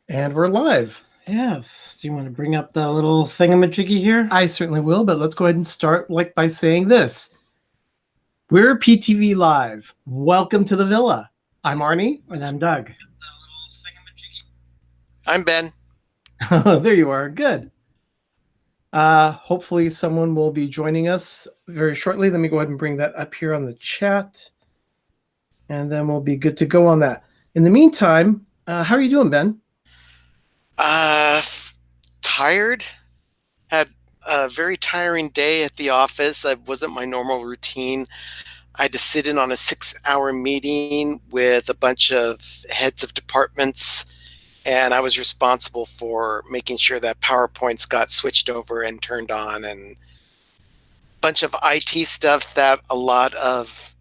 And we're live. Yes. Do you want to bring up the little thingamajiggy here? I certainly will, but let's go ahead and start by saying this. We're PTV Live. Welcome to the Villa. I'm Arnie. And I'm Doug. I'm Ben. There you are. Good. Hopefully someone will be joining us very shortly. Let me go ahead and bring that up here on the chat. And then we'll be good to go on that. In the meantime, how are you doing, Ben? Tired. Had a very tiring day at the office. It wasn't my normal routine. I had to sit in on a 6-hour meeting with a bunch of heads of departments, and I was responsible for making sure that PowerPoints got switched over and turned on, and a bunch of IT stuff that a lot of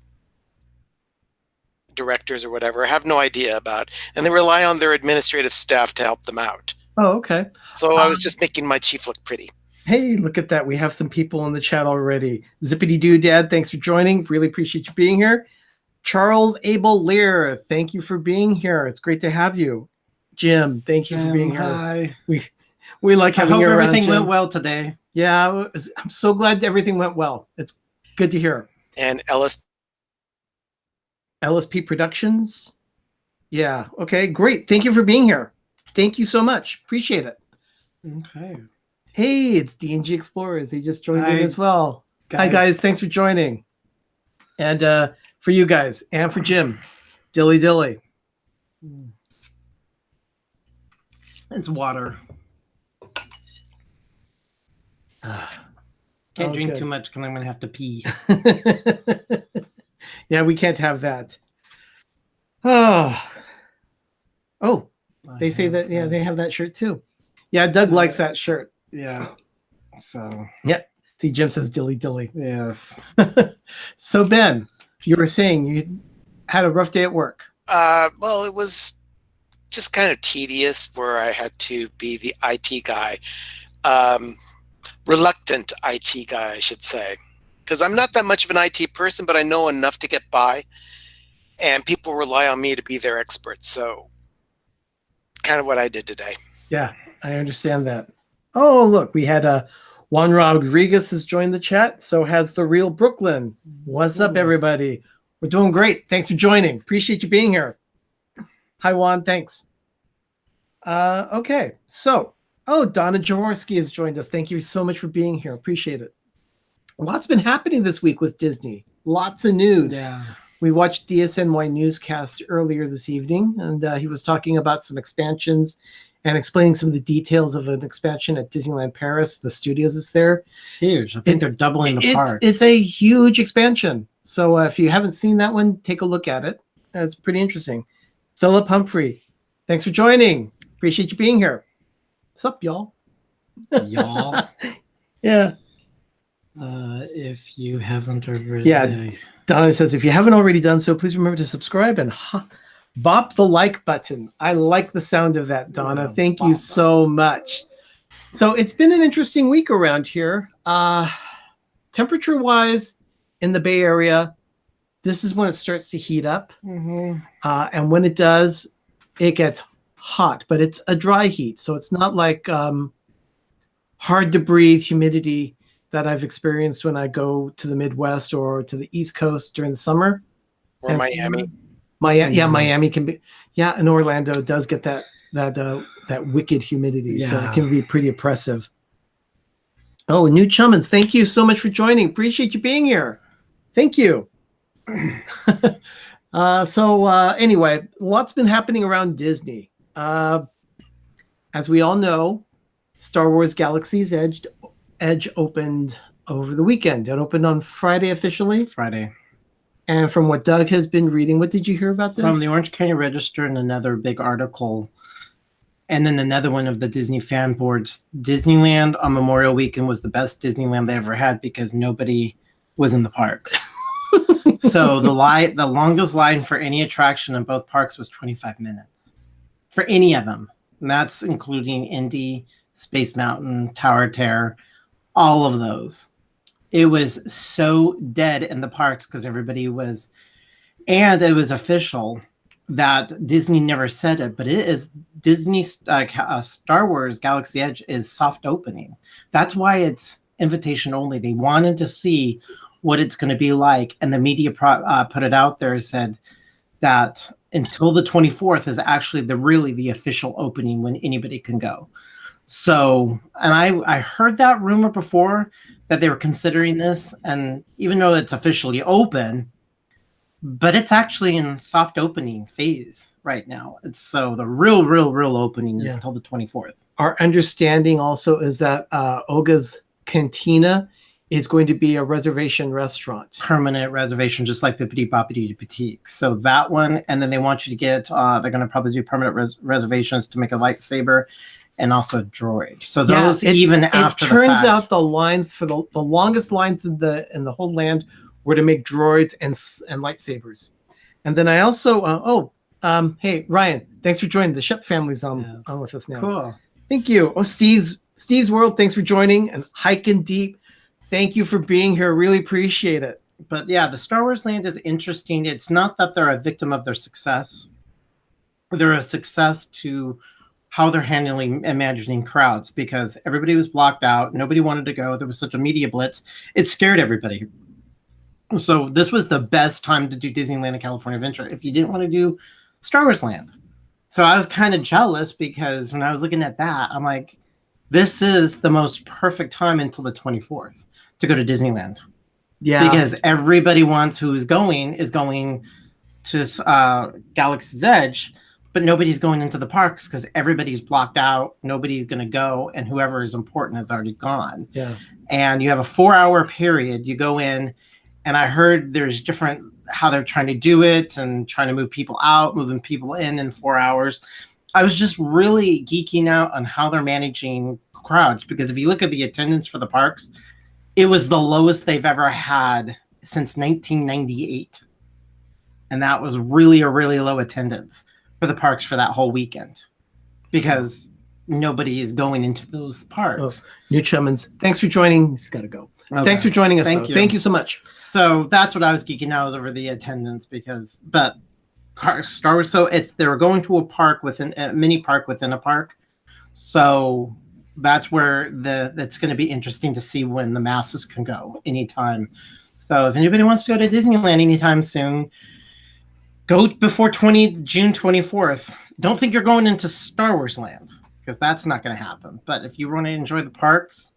directors or whatever have no idea about, and they rely on their administrative staff to help them out. Oh, okay. So I was just making my chief look pretty. Hey, look at that. We have some people in the chat already. Zippity Doo Dad, thanks for joining. Really appreciate you being here. Charles Abel Lear, thank you for being here. It's great to have you. Jim, thank you for being here. Hi. We like having you around. Everything Jim. went well today. Yeah, I'm so glad everything went well. It's good to hear. And LSP Productions. Yeah, okay, great. Thank you for being here. Thank you so much. Appreciate it. Okay. Hey, it's D&G Explorers. They just joined in as well. Hi, guys. Thanks for joining. And for you guys, and for Jim, Dilly Dilly. It's water. Can't drink too much because I'm going to have to pee. Yeah, we can't have that. Oh, they say that, yeah, they have that shirt too. Yeah, Doug likes that shirt. Yeah. So. Yep. See, Jim says dilly dilly. Yes. So, Ben, you were saying you had a rough day at work. Well, it was just kind of tedious where I had to be the IT guy. Reluctant IT guy, I should say. Because I'm not that much of an IT person, but I know enough to get by. And people rely on me to be their expert. So, kind of what I did today. Yeah, I understand that. Oh, look, we had Juan Rodriguez has joined the chat. So has the real Brooklyn. What's up, everybody? We're doing great. Thanks for joining. Appreciate you being here. Hi, Juan. Thanks. Okay, so, Donna Jaworski has joined us. Thank you so much for being here. Appreciate it. Lots been happening this week with Disney. Lots of news. Yeah. We watched DSNY Newscast earlier this evening, and he was talking about some expansions and explaining some of the details of an expansion at Disneyland Paris, the studios that's there. It's huge. I think they're doubling the park. It's a huge expansion. So if you haven't seen that one, take a look at it. It's pretty interesting. Philip Humphrey, thanks for joining. Appreciate you being here. What's up, y'all? Y'all? Yeah. If you haven't already. Yeah. Donna says, if you haven't already done so, please remember to subscribe and bop the like button. I like the sound of that, Donna. Thank you so much. So it's been an interesting week around here. Temperature-wise, in the Bay Area, this is when it starts to heat up. Mm-hmm. And when it does, it gets hot, but it's a dry heat. So it's not like hard to breathe humidity that I've experienced when I go to the Midwest or to the East Coast during the summer. Or and Miami. Miami can be, and Orlando does get that wicked humidity. So it can be pretty oppressive. Oh, New Chummins, thank you so much for joining. Appreciate you being here. Thank you. Anyway, lots been happening around Disney. As we all know, Star Wars Galaxy's Edge opened over the weekend. It opened on Friday officially. Friday. And from what Doug has been reading, what did you hear about this? From the Orange County Register and another big article. And then another one of the Disney fan boards. Disneyland on Memorial Weekend was the best Disneyland they ever had because nobody was in the parks. So the longest line for any attraction in both parks was 25 minutes. For any of them. And that's including Indy, Space Mountain, Tower of Terror. All of those. It was so dead in the parks because everybody was, and it was official. that Disney never said it, but it is Disney Star Wars Galaxy Edge is soft opening. That's why it's invitation only. They wanted to see what it's going to be like, and the media put it out there, said that until the 24th is actually the official opening when anybody can go. So, and I heard that rumor before that they were considering this, and even though it's officially open, but it's actually in soft opening phase right now. It's so the real opening is until the 24th. Our understanding also is that Olga's Cantina is going to be a reservation restaurant. Permanent reservation, just like Bippity Boppity Boutique. So that one, and then they want you to get, they're going to probably do permanent reservations to make a lightsaber and also a droid. So those after it turns out the lines for the longest lines in the whole land were to make droids and lightsabers. And then I also, hey, Ryan, thanks for joining. The Shep family's on with us now. Cool. Thank you. Oh, Steve's World, thanks for joining. And Hiking Deep, thank you for being here. Really appreciate it. But yeah, the Star Wars land is interesting. It's not that they're a victim of their success. They're a success to how they're handling imagining crowds, because everybody was blocked out. Nobody wanted to go. There was such a media blitz. It scared everybody. So this was the best time to do Disneyland and California Adventure if you didn't want to do Star Wars Land. So I was kind of jealous, because when I was looking at that, I'm like, this is the most perfect time until the 24th to go to Disneyland. Yeah. Because everybody is going to Galaxy's Edge, but nobody's going into the parks because everybody's blocked out. Nobody's going to go, and whoever is important is already gone. Yeah. And you have a 4-hour period. You go in, and I heard there's different how they're trying to do it and trying to move people out, moving people in 4 hours. I was just really geeking out on how they're managing crowds, because if you look at the attendance for the parks, it was the lowest they've ever had since 1998. And that was really a really low attendance for the parks for that whole weekend, because nobody is going into those parks. Oh, New Chummins, thanks for joining. He's got to go. Okay. Thanks for joining us. Thank you so much. So that's what I was geeking out, was over the attendance, but Star Wars. So they were going to a mini park within a park. So that's where that's going to be interesting to see when the masses can go anytime. So if anybody wants to go to Disneyland anytime soon, go before June 24th. Don't think you're going into Star Wars Land, because that's not going to happen. But if you want to enjoy the parks,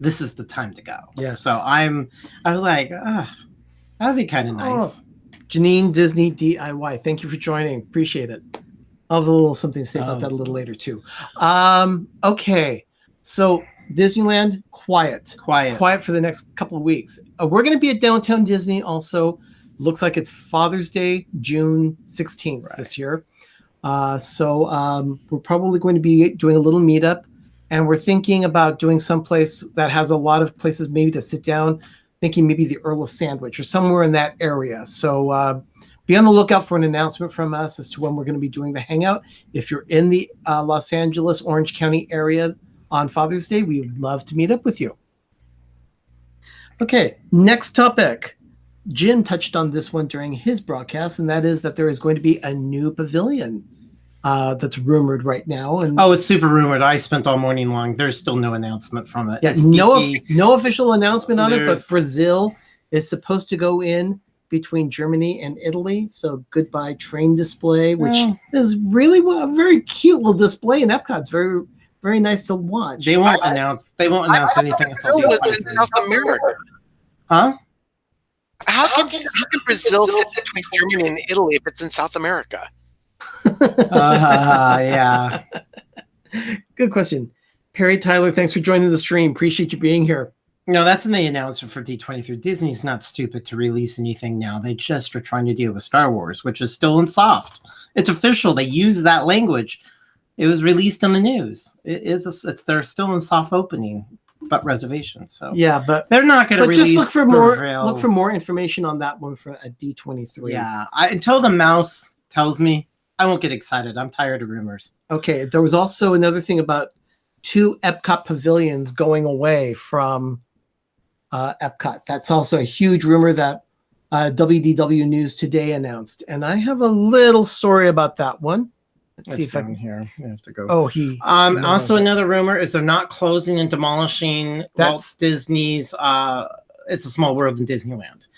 this is the time to go. Yeah. So I was like, that would be kind of nice. Oh, Janine Disney DIY, thank you for joining. Appreciate it. I'll have a little something to say about that a little later too. Okay. So Disneyland, quiet for the next couple of weeks. We're going to be at Downtown Disney also. Looks like it's Father's Day, June 16th this year. So we're probably going to be doing a little meetup, and we're thinking about doing someplace that has a lot of places maybe to sit down, thinking maybe the Earl of Sandwich or somewhere in that area. So be on the lookout for an announcement from us as to when we're going to be doing the hangout. If you're in the Los Angeles, Orange County area on Father's Day, we would love to meet up with you. Okay, next topic. Jim touched on this one during his broadcast, and that is that there is going to be a new pavilion that's rumored right now. And it's super rumored. I spent all morning long. There's still no announcement from it. Yeah, no official announcement on it, but Brazil is supposed to go in between Germany and Italy. So goodbye train display, which is really a very cute little display in Epcot. It's very, very nice to watch. They won't announce anything until South America. Huh? How can Brazil sit between Germany and Italy if it's in South America? Yeah. Good question. Perry Tyler, thanks for joining the stream. Appreciate you being here. No, that's in the announcement for D23. Disney's not stupid to release anything now. They just are trying to deal with Star Wars, which is still in soft. It's official. They use that language. It was released on the news. They're still in soft opening, but reservations. So yeah, but they're not going to release. Just look for more information on that one for a D23. Yeah, until the mouse tells me, I won't get excited. I'm tired of rumors. Okay, there was also another thing about 2 Epcot pavilions going away from Epcot. That's also a huge rumor that WDW News Today announced. And I have a little story about that one. Let's see It's if I down can. here. We have to go. Oh, he. Also, another rumor is they're not closing and demolishing Walt Disney's. It's a Small World in Disneyland.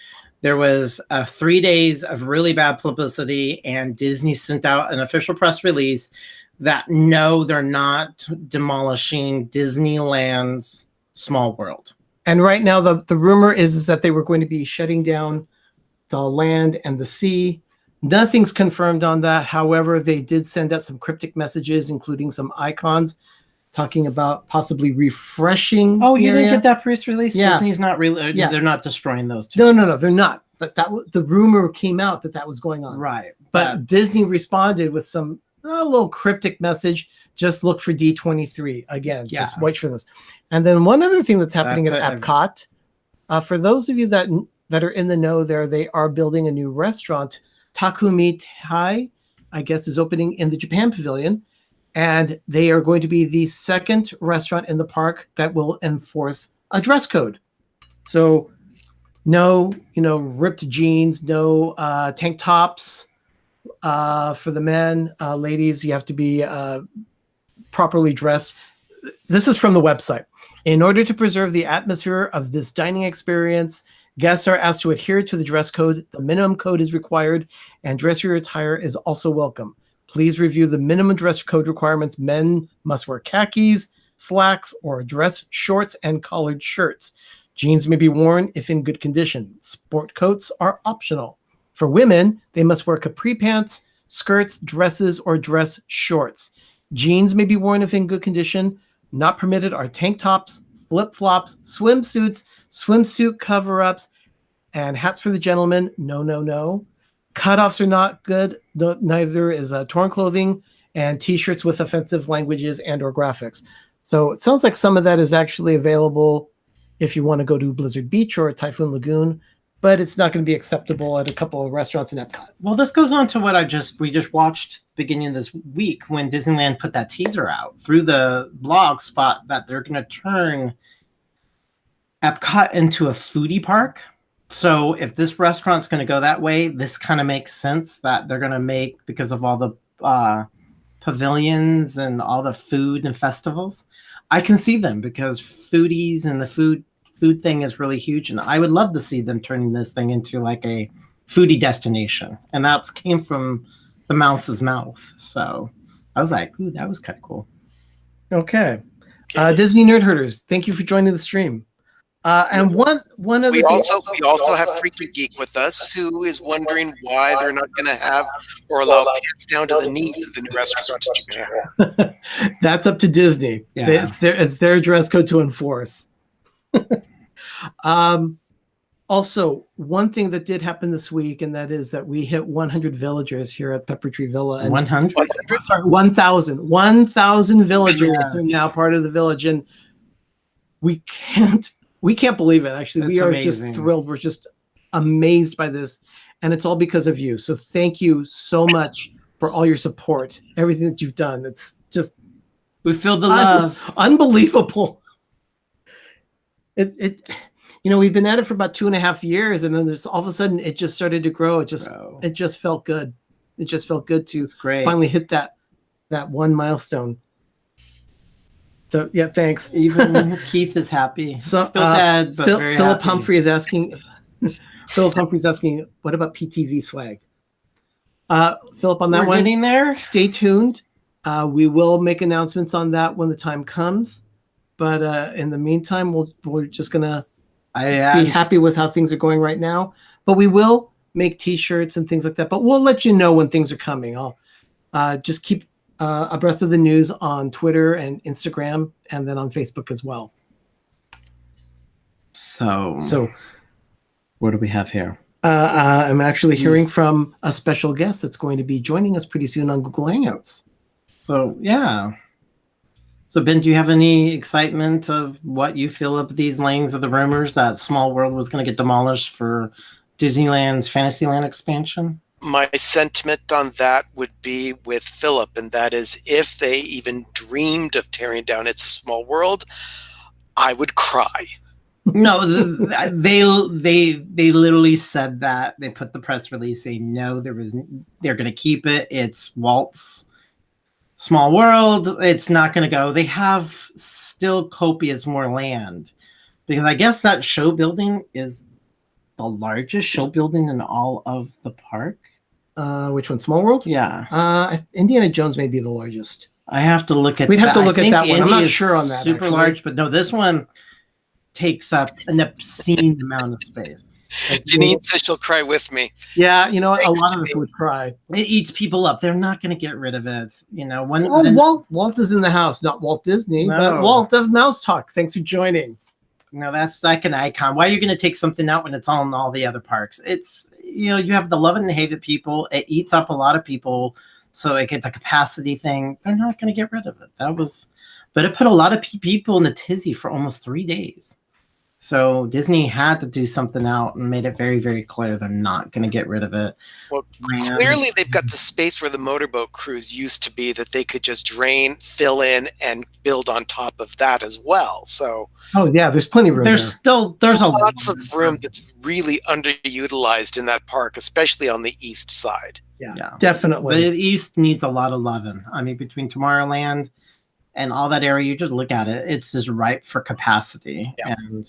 There was 3 days of really bad publicity, and Disney sent out an official press release that no, they're not demolishing Disneyland's Small World. And right now, the rumor is that they were going to be shutting down the land and the sea. Nothing's confirmed on that. However, they did send out some cryptic messages, including some icons talking about possibly refreshing. Oh, you didn't get that press release? Yeah. Disney's not really. Yeah. They're not destroying those two. No, they're not. But the rumor came out that was going on. Right. But Disney responded with a little cryptic message. Just look for D23 again. Yeah. Just wait for this. And then one other thing that's happening at Epcot, for those of you that are in the know there, they are building a new restaurant. Takumi Tai, I guess, is opening in the Japan Pavilion. And they are going to be the second restaurant in the park that will enforce a dress code. So no, ripped jeans, no tank tops for the men. Ladies, you have to be properly dressed. This is from the website. In order to preserve the atmosphere of this dining experience, guests are asked to adhere to the dress code. The minimum code is required, and dressier attire is also welcome. Please review the minimum dress code requirements. Men must wear khakis, slacks, or dress shorts and collared shirts. Jeans may be worn if in good condition. Sport coats are optional. For women, they must wear capri pants, skirts, dresses, or dress shorts. Jeans may be worn if in good condition. Not permitted are tank tops, flip-flops, swimsuits, swimsuit cover-ups, and hats for the gentlemen. No. Cutoffs are not good. No, neither is torn clothing and T-shirts with offensive languages and or graphics. So it sounds like some of that is actually available if you want to go to Blizzard Beach or Typhoon Lagoon, but it's not going to be acceptable at a couple of restaurants in Epcot. Well, this goes on to what we just watched beginning of this week when Disneyland put that teaser out through the blog spot that they're going to turn Epcot into a foodie park. So if this restaurant's going to go that way, this kind of makes sense that they're going to make, because of all the pavilions and all the food and festivals. I can see them, because foodies and the food thing is really huge, and I would love to see them turning this thing into like a foodie destination. And that came from the mouse's mouth. So I was like, ooh, that was kind of cool. Okay. Disney Nerd Herders, thank you for joining the stream. And one of we also have Freaky Geek with us, who is wondering why they're not going to have or allow pants down to the knees at the new restaurant in Japan. That's up to Disney. Yeah. It's their dress code to enforce. Also, one thing that did happen this week, and that is that we hit 100 villagers here at Pepper Tree Villa. 100? Sorry, 1,000. 1,000 villagers are now part of the village, and we can't believe it. Actually, we are just thrilled. We're just amazed by this, and it's all because of you. So thank you so much for all your support, everything that you've done. It's just, we feel the love. Unbelievable. We've been at it for about 2.5 years, and then all of a sudden it just started to grow. It just felt good. It just felt good to finally hit that one milestone. So yeah, thanks. Even Keith is happy. So, still dead, but very Philip happy. Humphrey is asking. Philip Humphrey's asking, what about PTV swag? Philip, on that We're getting there. Stay tuned. We will make announcements on that when the time comes. But in the meantime, we're just gonna be happy with how things are going right now. But we will make T-shirts and things like that. But we'll let you know when things are coming. I'll just keep abreast of the news on Twitter and Instagram, and then on Facebook as well. So what do we have here? I'm actually hearing from a special guest that's going to be joining us pretty soon on Google Hangouts. So yeah. So Ben, do you have any excitement of what you feel of these layings of the rumors that Small World was going to get demolished for Disneyland's Fantasyland expansion? My sentiment on that would be with Philip, and that is, if they even dreamed of tearing down its Small World, I would cry. No, they literally said that. They put the press release saying no, they're going to keep it. It's Walt's Small World. It's not going to go. They have still copious more land because I guess that show building is the largest show building in all of the park. Which one? Small World? Yeah. Indiana Jones may be the largest. I have to look at We'd have that. to look I at think that one. I'm Indy not is sure on that, super actually. large, but no, this one takes up an obscene amount of space. Janine says she'll cry with me. Yeah, you know, a Thanks, lot of us Janine. would cry. It eats people up. They're not going to get rid of it. You know, Walt is in the house, not Walt Disney, but No. Walt of Mouse Talk. Thanks for joining. no, that's like an icon. Why are you going to take something out when it's on all the other parks? It's, you know, you have the love it and hate it people. It eats up a lot of people, so it gets a capacity thing. They're not going to get rid of it. But it put a lot of people in a tizzy for almost 3 days. So Disney had to do something out and made it very, very clear they're not going to get rid of it. Well, And- clearly they've got the space where the motorboat cruise used to be that they could just drain, fill in, and build on top of that as well. So Oh yeah, there's plenty of room. there's a lots of room that's really underutilized in that park, especially on the east side. Yeah, Yeah. definitely. But the East needs a lot of loving. I mean, between Tomorrowland and all that area, you just look at it, it's just ripe for capacity. Yeah. And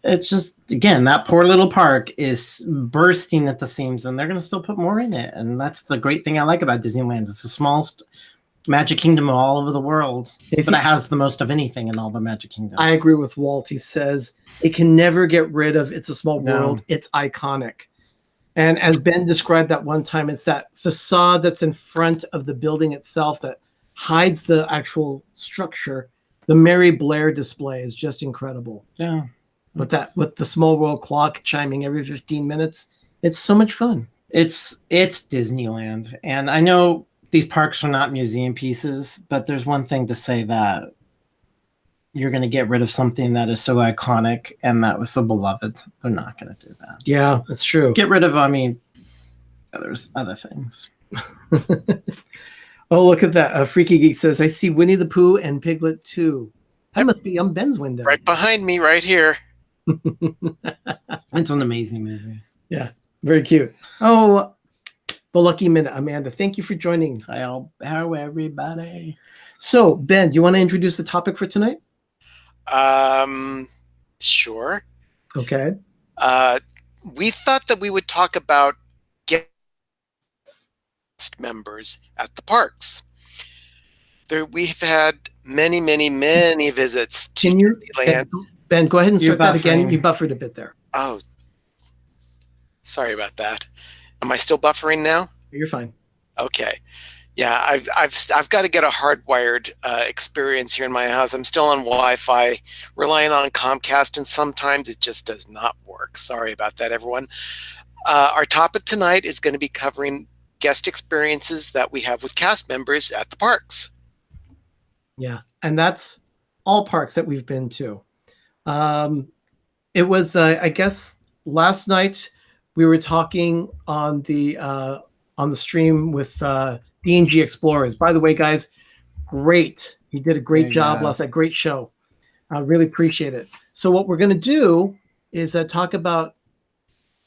it's just, again, that poor little park is bursting at the seams, and they're going to still put more in it. And that's the great thing I like about Disneyland. It's the smallest Magic Kingdom all over the world, but it has the most of anything in all the Magic Kingdoms. I agree with Walt. He says it can never get rid of It's a Small No. World. It's iconic. And as Ben described that one time, it's that facade that's in front of the building itself that hides the actual structure. The Mary Blair display is just incredible. Yeah. With the Small World clock chiming every 15 minutes, it's so much fun. It's Disneyland. And I know these parks are not museum pieces, but there's one thing to say that you're going to get rid of something that is so iconic and that was so beloved. They're not going to do that. Yeah, that's true. Get rid of, I mean, there's other things. Oh, look at that. Freaky Geek says, I see Winnie the Pooh and Piglet too. That must be on Ben's window. Right behind me, right here. It's an amazing movie. Yeah, very cute. Oh, the lucky minute, Amanda. Thank you for joining. Hello, everybody. So, Ben, do you want to introduce the topic for tonight? Sure. Okay. We thought that we would talk about guest members at the parks. We've had many, many, many visits to Can you, Disneyland. Ben, go ahead and You're start that again. buffering. You buffered a bit there. Oh, sorry about that. Am I still buffering now? You're fine. Okay. Yeah, I've got to get a hardwired experience here in my house. I'm still on Wi-Fi, relying on Comcast, and sometimes it just does not work. Sorry about that, everyone. Our topic tonight is going to be covering guest experiences that we have with cast members at the parks. Yeah, and that's all parks that we've been to. It was, I guess, last night we were talking on the stream with D&G Explorers. By the way, guys, great. You did a great job last night. Great show. I really appreciate it. So what we're going to do is talk about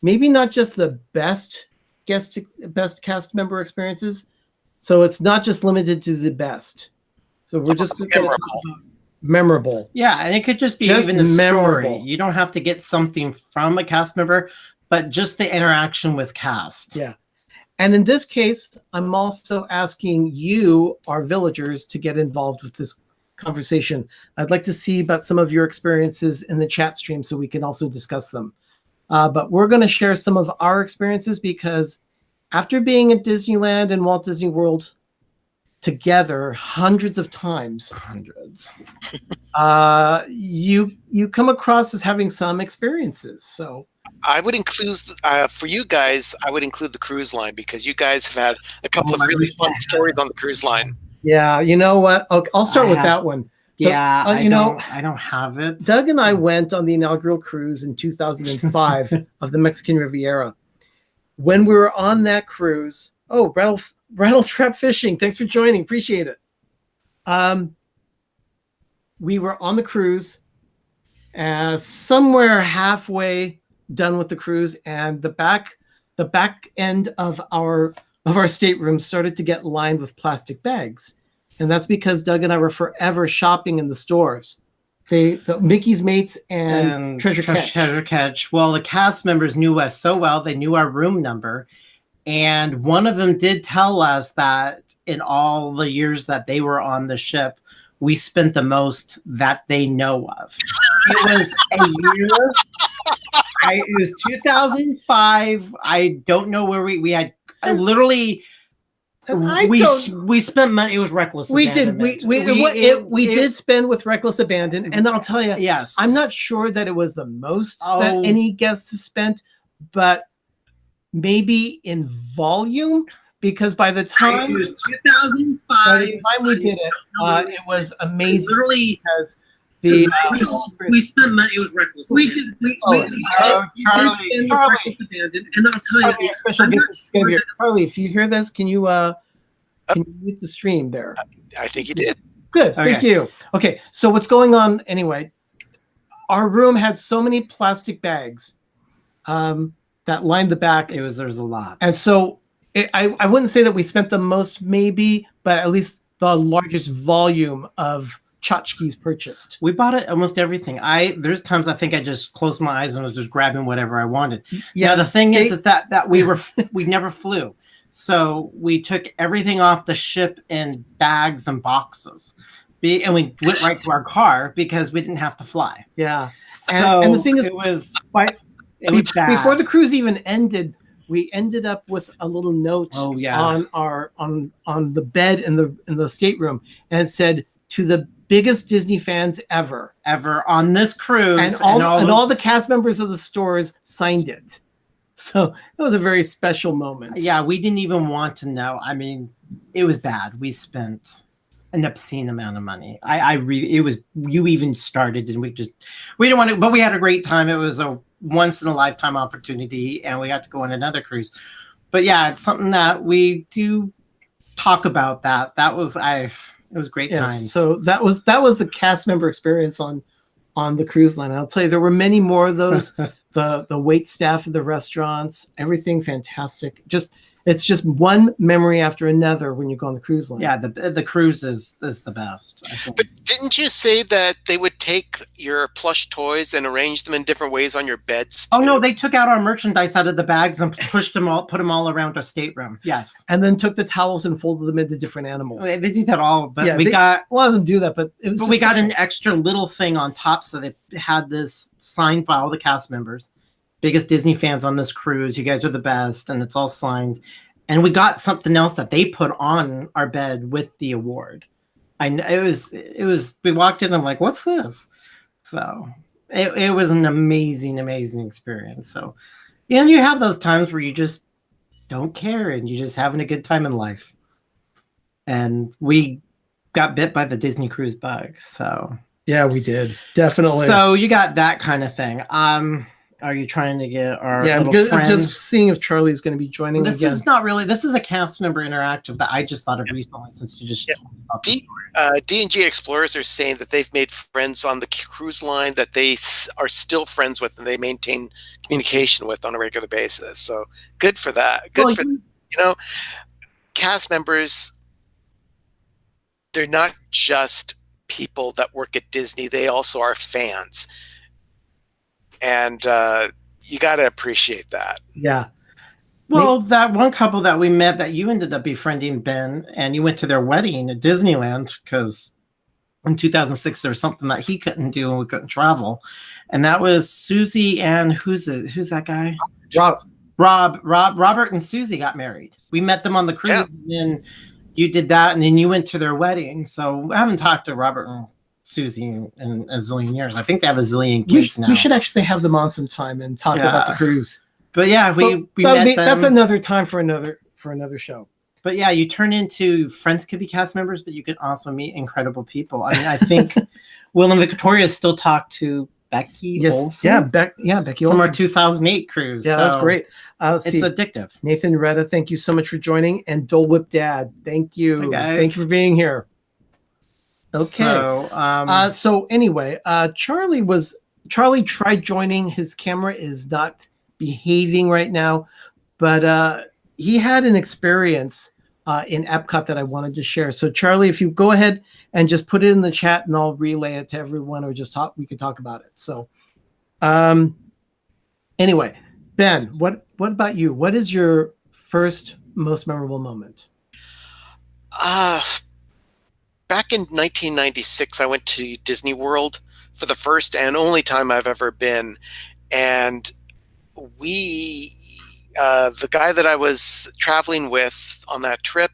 maybe not just the best cast member experiences. So it's not just limited to the best. So we're just going to talk about memorable. Yeah, and it could just be Just even a memorable. story. You don't have to get something from a cast member, but just the interaction with cast. Yeah. And in this case, I'm also asking you, our villagers, to get involved with this conversation. I'd like to see about some of your experiences in the chat stream so we can also discuss them. But we're going to share some of our experiences because after being at Disneyland and Walt Disney World together hundreds of times, you come across as having some experiences. So I would include, for you guys, I would include the cruise line because you guys have had a couple of really fun stories on the cruise line. yeah, you know what? I'll start with that one. Yeah, But, I don't have it. Doug and I went on the inaugural cruise in 2005 of the Mexican Riviera. When we were on that cruise, Rattle Trap Fishing, thanks for joining, appreciate it. We were on the cruise, somewhere halfway done with the cruise, and the back end of our stateroom started to get lined with plastic bags. And that's because Doug and I were forever shopping in the stores. The Mickey's Mates and Treasure Catch. Well, the cast members knew us so well; they knew our room number, and one of them did tell us that in all the years that they were on the ship, we spent the most that they know of. It was a year. It was 2005. I don't know where we had literally. We spent money. It was reckless. We did. We did spend with reckless abandon, and I'll tell you, yes, I'm not sure that it was the most that any guests have spent, but maybe in volume, because by the time it was 2005, by the time we did it, it was amazing. Literally, because we spent money. It was reckless. We did. Charlie, abandon, and I'll tell you, special guest is going to be here. Charlie, if you hear this, can you mute the stream there? I think you did. Good, thank you. Okay, so what's going on anyway? Our room had so many plastic bags that lined the back. There's a lot, and so I wouldn't say that we spent the most, maybe, but at least the largest volume of tchotchkes purchased. We bought it almost everything. There's times I think I just closed my eyes and was just grabbing whatever I wanted. Yeah, the thing is that we never flew. So we took everything off the ship in bags and boxes. And we went right to our car because we didn't have to fly. Yeah. So and the thing is, it was bad. Before the cruise even ended, we ended up with a little note on the bed in the stateroom, and it said, "To the biggest Disney fans ever on this cruise," and all the cast members of the stores signed it. So it was a very special moment. Yeah, we didn't even want to know. I mean, it was bad. We spent an obscene amount of money. You even started, and we didn't want to, but we had a great time. It was a once in a lifetime opportunity, and we got to go on another cruise. But yeah, it's something that we do talk about. It was great times. So that was the cast member experience on the cruise line. I'll tell you, there were many more of those. the wait staff of the restaurants, everything fantastic. It's just one memory after another when you go on the cruise line. Yeah, the cruise is the best, I think. But didn't you say that they would take your plush toys and arrange them in different ways on your beds too? Oh no, they took out our merchandise out of the bags and put them all around our stateroom. Yes. And then took the towels and folded them into different animals. They do that all, but a lot of them do that, but we got an extra little thing on top, so they had this signed by all the cast members. Biggest Disney fans on this cruise. You guys are the best, and it's all signed. And we got something else that they put on our bed with the award. It was. We walked in and I'm like, what's this? So it was an amazing experience. So, you have those times where you just don't care and you're just having a good time in life. And we got bit by the Disney cruise bug. So yeah, we did, definitely. So you got that kind of thing. Are you trying to get our little friends? I'm just seeing if Charlie's going to be joining this again. Is not really. This is a cast member interactive that I just thought of recently, since you just told me about the story. D&G Explorers are saying that they've made friends on the cruise line that they are still friends with and they maintain communication with on a regular basis. So good for that. Cast members, they're not just people that work at Disney. They also are fans. And you got to appreciate that. Yeah. Well, that one couple that we met that you ended up befriending, Ben, and you went to their wedding at Disneyland because in 2006 there was something that he couldn't do and we couldn't travel. And that was Susie and who's that guy? Robert and Susie got married. We met them on the cruise and you did that, and then you went to their wedding. So I haven't talked to Robert and Susie in a zillion years. I think they have a zillion kids now. We should actually have them on sometime and talk about the cruise. But yeah, we met them. That's another time for another show. But yeah, you turn into friends could be cast members, but you could also meet incredible people. I mean, I think Will and Victoria still talk to Becky Olson. Becky Olson from our 2008 cruise. Yeah, that's great. It's addictive. Nathan Retta, thank you so much for joining, and Dole Whip Dad, thank you. Thank you for being here. Okay. So anyway, Charlie was Charlie tried joining. His camera is not behaving right now, but he had an experience in Epcot that I wanted to share. So Charlie, if you go ahead and just put it in the chat and I'll relay it to everyone, or just we could talk about it. So anyway, Ben, what about you? What is your first most memorable moment? Back in 1996, I went to Disney World for the first and only time I've ever been. And the guy that I was traveling with on that trip,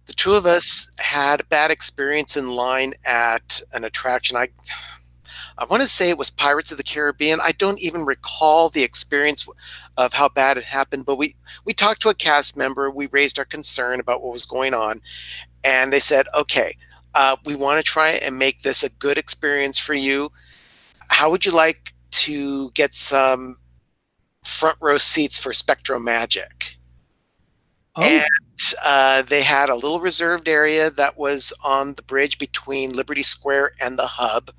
the two of us had a bad experience in line at an attraction. I want to say it was Pirates of the Caribbean. I don't even recall the experience of how bad it happened, but we talked to a cast member. We raised our concern about what was going on, and they said, okay, we want to try and make this a good experience for you. How would you like to get some front row seats for Spectro Magic? Oh. And they had a little reserved area that was on the bridge between Liberty Square and the hub,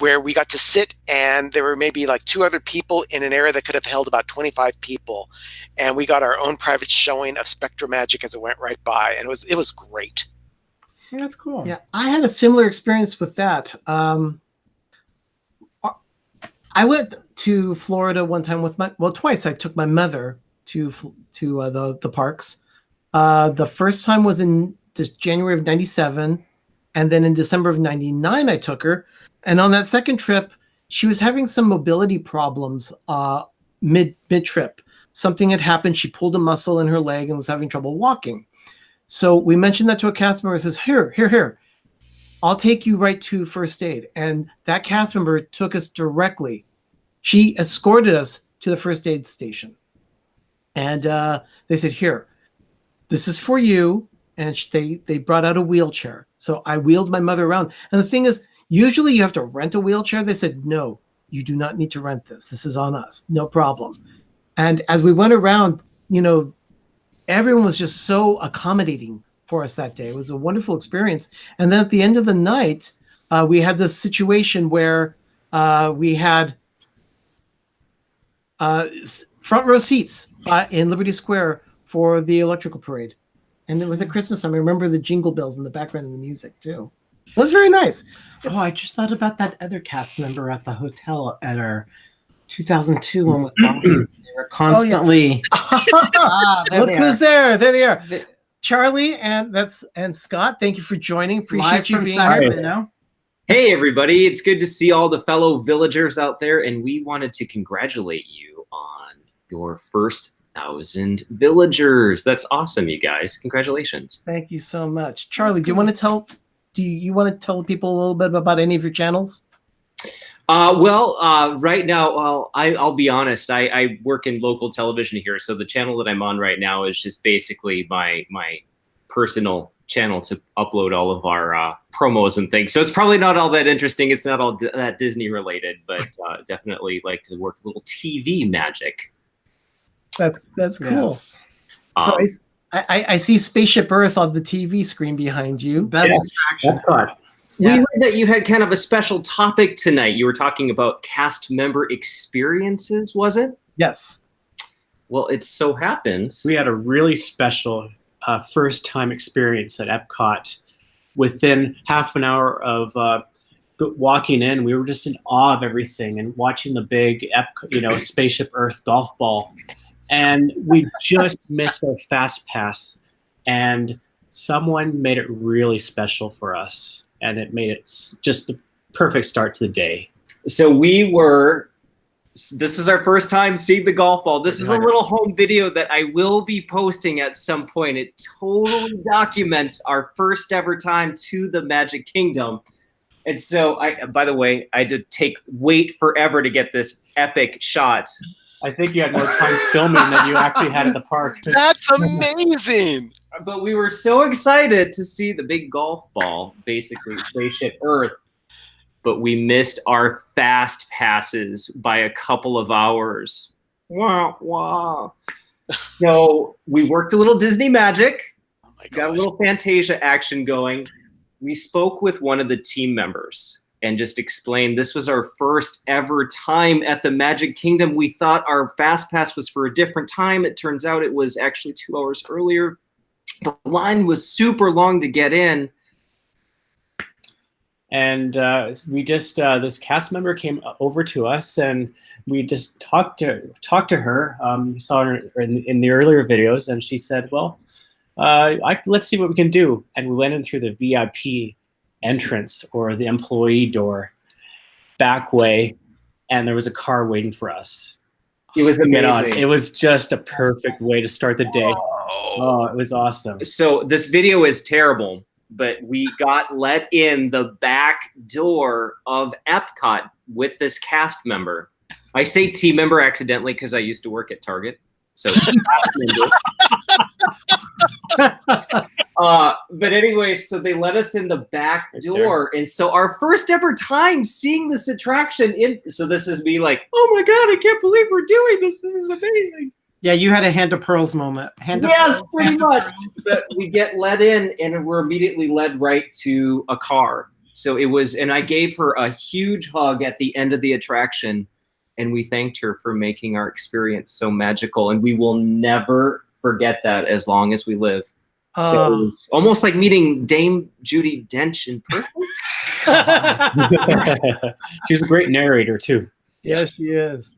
where we got to sit, and there were maybe like 2 other people in an area that could have held about 25 people. And we got our own private showing of Spectro Magic as it went right by. And it was great. Yeah, that's cool. Yeah, I had a similar experience with that. I went to Florida one time with twice. I took my mother to the parks. The first time was in January of '97, and then in December of '99 I took her. And on that second trip, she was having some mobility problems mid trip. Something had happened. She pulled a muscle in her leg and was having trouble walking. So we mentioned that to a cast member. Says, here. I'll take you right to first aid. And that cast member took us directly. She escorted us to the first aid station. And they said, here, this is for you. And they brought out a wheelchair. So I wheeled my mother around. And the thing is, usually you have to rent a wheelchair. They said, no, you do not need to rent this. This is on us. No problem. And as we went around, everyone was just so accommodating for us that day. It was a wonderful experience. And then at the end of the night, we had this situation where we had front row seats in Liberty Square for the electrical parade. And it was at Christmas time. I remember the jingle bells in the background and the music too. It was very nice. Oh, I just thought about that other cast member at the hotel at our 2002 one with Bonnie. They were constantly. Look who's there! There they are, Charlie and Scott. Thank you for joining. Appreciate you being here. Hey everybody! It's good to see all the fellow villagers out there, and we wanted to congratulate you on your first 1,000 villagers. That's awesome, you guys! Congratulations! Thank you so much, Charlie. Do you want to tell the people a little bit about any of your channels? Right now, I'll be honest. I work in local television here, so the channel that I'm on right now is just basically my personal channel to upload all of our promos and things. So it's probably not all that interesting. It's not all that Disney related, but definitely like to work a little TV magic. That's cool. Yes. So I see Spaceship Earth on the TV screen behind you. Best attraction. We heard that you had kind of a special topic tonight. You were talking about cast member experiences, was it? Yes. Well, it so happens we had a really special first-time experience at Epcot. Within half an hour of walking in, we were just in awe of everything and watching the big, Spaceship Earth golf ball. And we just missed our fast pass, and someone made it really special for us. And it made it just the perfect start to the day. So this is our first time seeing the golf ball. This is a little home video that I will be posting at some point. It totally documents our first ever time to the Magic Kingdom. And so, by the way, I had to wait forever to get this epic shot. I think you had more time filming than you actually had at the park. That's amazing. But we were so excited to see the big golf ball, basically Spaceship Earth. But we missed our fast passes by a couple of hours. Wow, wow. So we worked a little Disney magic. Got a little Fantasia action going. We spoke with one of the team members. and just explain this was our first ever time at the Magic Kingdom. We thought our Fast Pass was for a different time. It turns out it was actually 2 hours earlier. The line was super long to get in. And we just this cast member came over to us, and we just talked to her. We saw her in the earlier videos, and she said, "Well, let's see what we can do." And we went in through the VIP entrance, or the employee door, back way, and there was a car waiting for us. It was amazing. It was just a perfect way to start the day. Oh, it was awesome. So this video is terrible, but we got let in the back door of Epcot with this cast member. I say team member accidentally because I used to work at Target. So cast member. But anyway, so they let us in the back door. And so our first ever time seeing this attraction so this is me like, oh my God, I can't believe we're doing this. This is amazing. Yeah, you had a Hand of Pearls moment. Pretty much. But we get let in, and we're immediately led right to a car. So it was, and I gave her a huge hug at the end of the attraction, and we thanked her for making our experience so magical. And we will never forget that as long as we live. So it was almost like meeting Dame Judi Dench in person. She's a great narrator too. Yes, she is.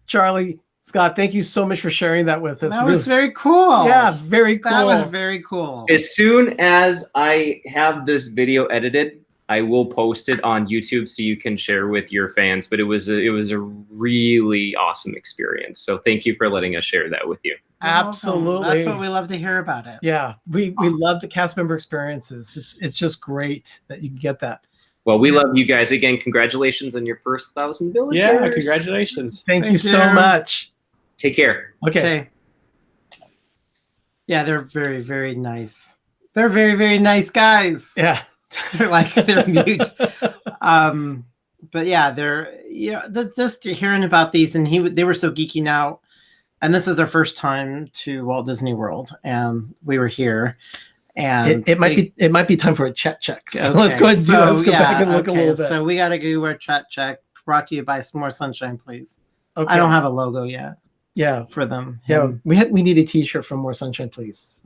Charlie, Scott, thank you so much for sharing that with us. That was very cool. Yeah, very cool. That was very cool. As soon as I have this video edited, I will post it on YouTube so you can share with your fans. But it was a really awesome experience. So thank you for letting us share that with you. Absolutely. That's what we love to hear about it. Yeah, we love the cast member experiences. It's just great that you can get that. Well, we love you guys. Again, congratulations on your first 1,000 villagers. Yeah, congratulations. Thank you so much. Take care. Okay. Yeah, they're very, very nice. They're very, very nice guys. Yeah. they're mute. But yeah, they're just hearing about these, and they were so geeking out. And this is their first time to Walt Disney World, and we were here. And it might be time for a chat check. So let's go ahead and do that. Let's go back and look a little bit. So we got to do our chat check. Brought to you by Some More Sunshine, please. Okay. I don't have a logo yet. Yeah, for them. Yeah, we need a T-shirt from More Sunshine, please.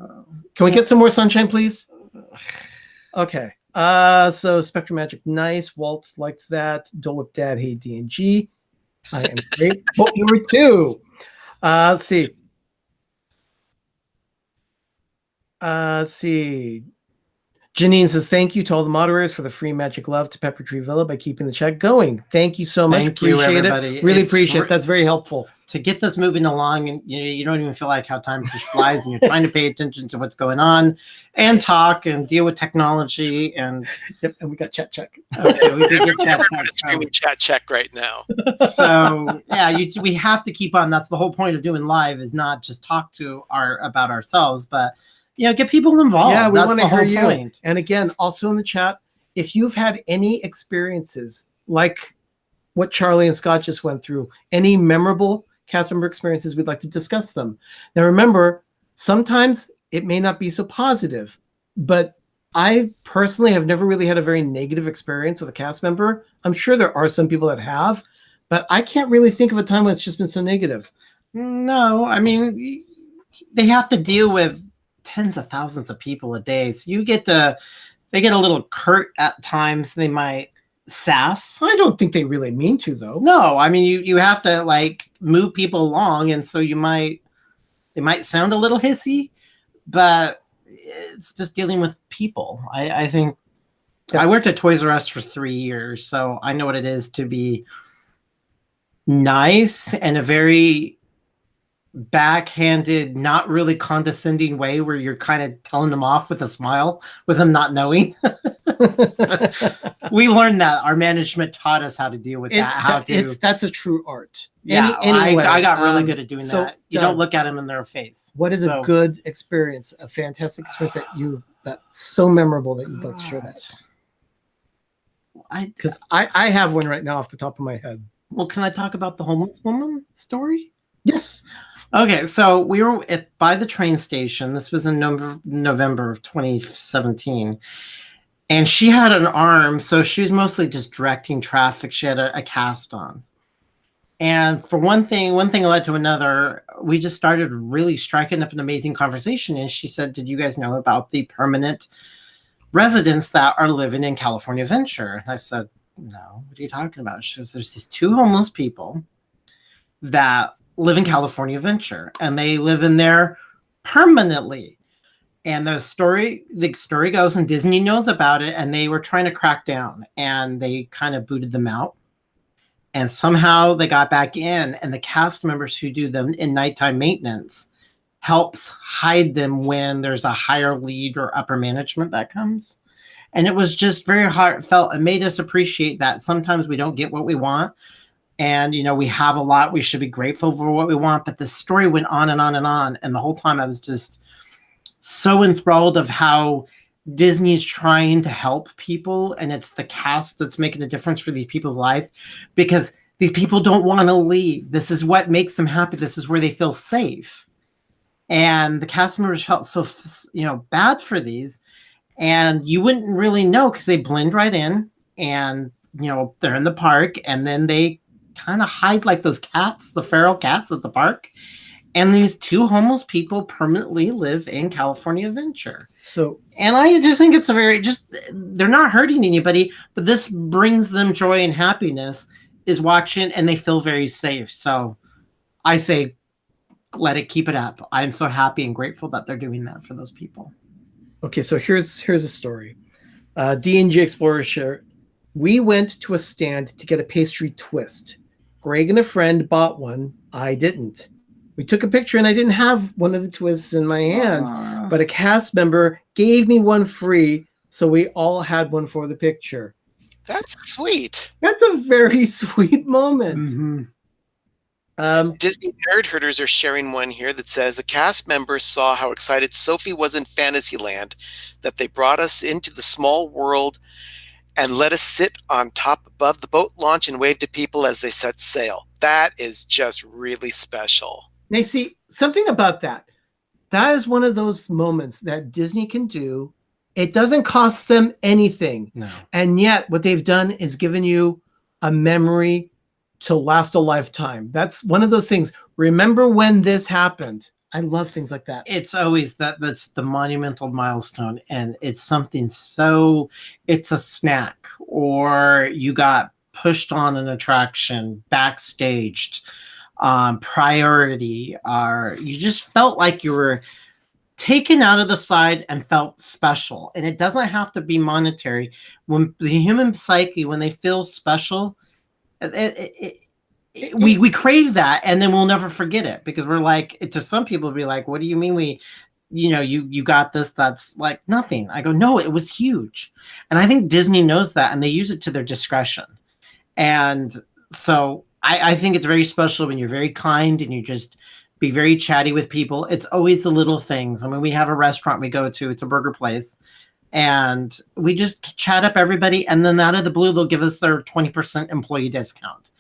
Can we get some more sunshine, please? Okay. So Spectrum Magic, nice. Walt likes that. Dole Whip Dad, hey D&G. I am great. Vote number 2. Let's see. Let's see. Janine says, thank you to all the moderators for the free magic love to Pepper Tree Villa by keeping the chat going. Thank you so much. Appreciate it. Really appreciate it. That's very helpful. To get this moving along, and you don't even feel like how time just flies, and you're trying to pay attention to what's going on and talk and deal with technology. And yep, and we got chat check. Okay, we did get chat check. Screaming chat check right now. So yeah, we have to keep on. That's the whole point of doing live, is not just talk to about ourselves, but get people involved. Yeah, we want to hear you. Point. And again, also in the chat, if you've had any experiences like what Charlie and Scott just went through, any memorable cast member experiences, we'd like to discuss them. Now, remember, sometimes it may not be so positive, but I personally have never really had a very negative experience with a cast member. I'm sure there are some people that have, but I can't really think of a time when it's just been so negative. No, I mean, they have to deal with tens of thousands of people a day. So they get a little curt at times. They might sass. I don't think they really mean to, though. No, I mean, you have to move people along, and so they might sound a little hissy, but it's just dealing with people. I think I worked at Toys R Us for 3 years, so I know what it is to be nice in a very backhanded, not really condescending way, where you're kind of telling them off with a smile with them not knowing. We learned that. Our management taught us how to deal with that. That's a true art. Yeah, anyway, I got really good at doing that. You don't look at them in their face. What is a good experience, a fantastic experience that's so memorable that you'd like to share that? Because I have one right now off the top of my head. Well, can I talk about the homeless woman story? Yes. Okay, so we were by the train station. This was in November of 2017. And she had an arm, so she was mostly just directing traffic. She had a cast on. And for one thing led to another. We just started really striking up an amazing conversation. And she said, "Did you guys know about the permanent residents that are living in California Venture?" And I said, "No, what are you talking about?" She says, "There's these two homeless people that live in California Venture, and they live in there permanently." And the story goes, and Disney knows about it, and they were trying to crack down, and they kind of booted them out. And somehow they got back in, and the cast members who do them in nighttime maintenance helps hide them when there's a higher lead or upper management that comes. And it was just very heartfelt. It made us appreciate that sometimes we don't get what we want. And, we have a lot. We should be grateful for what we want. But the story went on and on and on. And the whole time I was just so enthralled of how Disney's trying to help people, and it's the cast that's making a difference for these people's life, because these people don't want to leave. This is what makes them happy. This is where they feel safe. And the cast members felt so, bad for these, and you wouldn't really know because they blend right in, and, they're in the park, and then they kind of hide like those cats, the feral cats at the park. And these two homeless people permanently live in California Venture. And I just think it's they're not hurting anybody, but this brings them joy and happiness, is watching, and they feel very safe. So I say, let it, keep it up. I'm so happy and grateful that they're doing that for those people. Okay, so here's a story. D&G Explorer share. We went to a stand to get a pastry twist. Greg and a friend bought one. I didn't. We took a picture, and I didn't have one of the twists in my hand, but a cast member gave me one free, so we all had one for the picture. That's sweet. That's a very sweet moment. Mm-hmm. Disney Nerd Herders are sharing one here that says a cast member saw how excited Sophie was in Fantasyland, that they brought us into the small world and let us sit on top above the boat launch and wave to people as they set sail. That is just really special. Now, see, something about that. That is one of those moments that Disney can do. It doesn't cost them anything. No. And yet what they've done is given you a memory to last a lifetime. That's one of those things. Remember when this happened. I love things like that. It's always that's the monumental milestone. And it's something it's a snack, or you got pushed on an attraction, backstaged, priority, or you just felt like you were taken out of the side and felt special. And it doesn't have to be monetary. When the human psyche, when they feel special, we crave that, and then we'll never forget it, because we're like, to some people be like, what do you mean you got this? That's like nothing. I go, no, it was huge. And I think Disney knows that, and they use it to their discretion. And so I think it's very special when you're very kind and you just be very chatty with people. It's always the little things. I mean, we have a restaurant we go to, it's a burger place, and we just chat up everybody. And then out of the blue, they'll give us their 20% employee discount.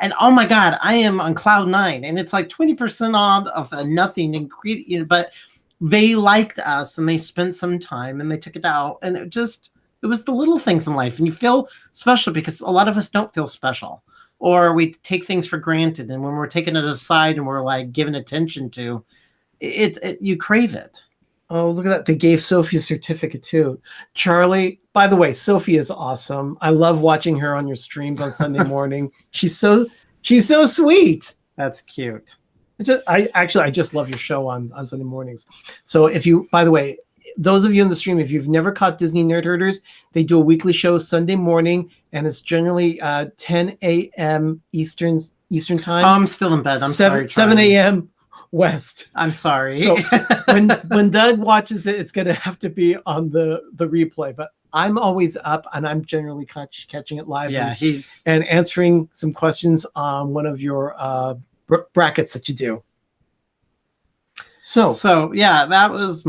And oh my God, I am on cloud 9, and it's like 20% off of a nothing ingredient, but they liked us and they spent some time and they took it out. And it was the little things in life, and you feel special, because a lot of us don't feel special. Or we take things for granted, and when we're taking it aside and we're like giving attention to it, you crave it. Oh, look at that. They gave Sophie a certificate too. Charlie, by the way, Sophie is awesome. I love watching her on your streams on Sunday morning. She's so sweet. That's cute. I just love your show on Sunday mornings. So by the way, those of you in the stream, if you've never caught Disney Nerd Herders, they do a weekly show Sunday morning, and it's generally 10 a.m. Eastern time. Oh, I'm still in bed. I'm sorry. 7 a.m. West. I'm sorry. So when Doug watches it, it's going to have to be on the replay. But I'm always up, and I'm generally catching it live. Yeah, and answering some questions on one of your brackets that you do. So yeah, that was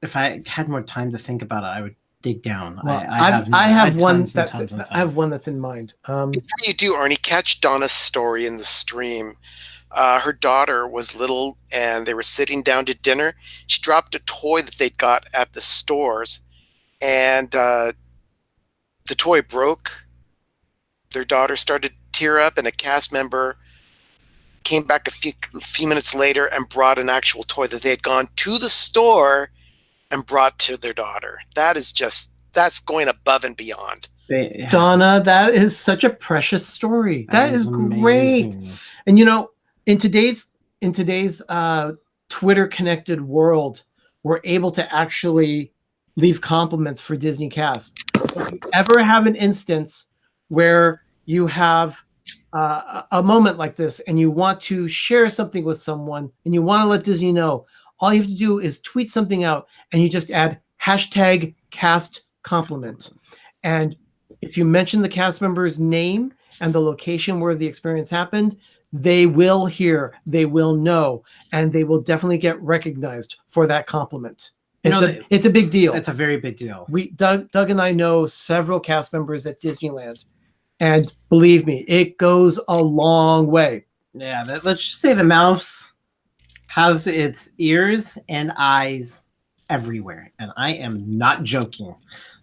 if I had more time to think about it, I would dig down. Well, I have one that's in mind. Before you do, Arnie, catch Donna's story in the stream. Her daughter was little, and they were sitting down to dinner. She dropped a toy that they got at the stores, and the toy broke. Their daughter started to tear up, and a cast member came back a few minutes later and brought an actual toy that they had gone to the store and brought to their daughter. That's going above and beyond. Donna, that is such a precious story. That is great. amazing. And you know, in today's Twitter connected world, we're able to actually leave compliments for Disney cast. If you ever have an instance where you have a moment like this and you want to share something with someone and you want to let Disney know, all you have to do is tweet something out and you just add hashtag cast compliment. And if you mention the cast member's name and the location where the experience happened, they will hear, they will know, and they will definitely get recognized for that compliment. It's a big deal. It's a very big deal. Doug and I know several cast members at Disneyland, and believe me, it goes a long way. Yeah, let's just say the mouse has its ears and eyes everywhere, and I am not joking.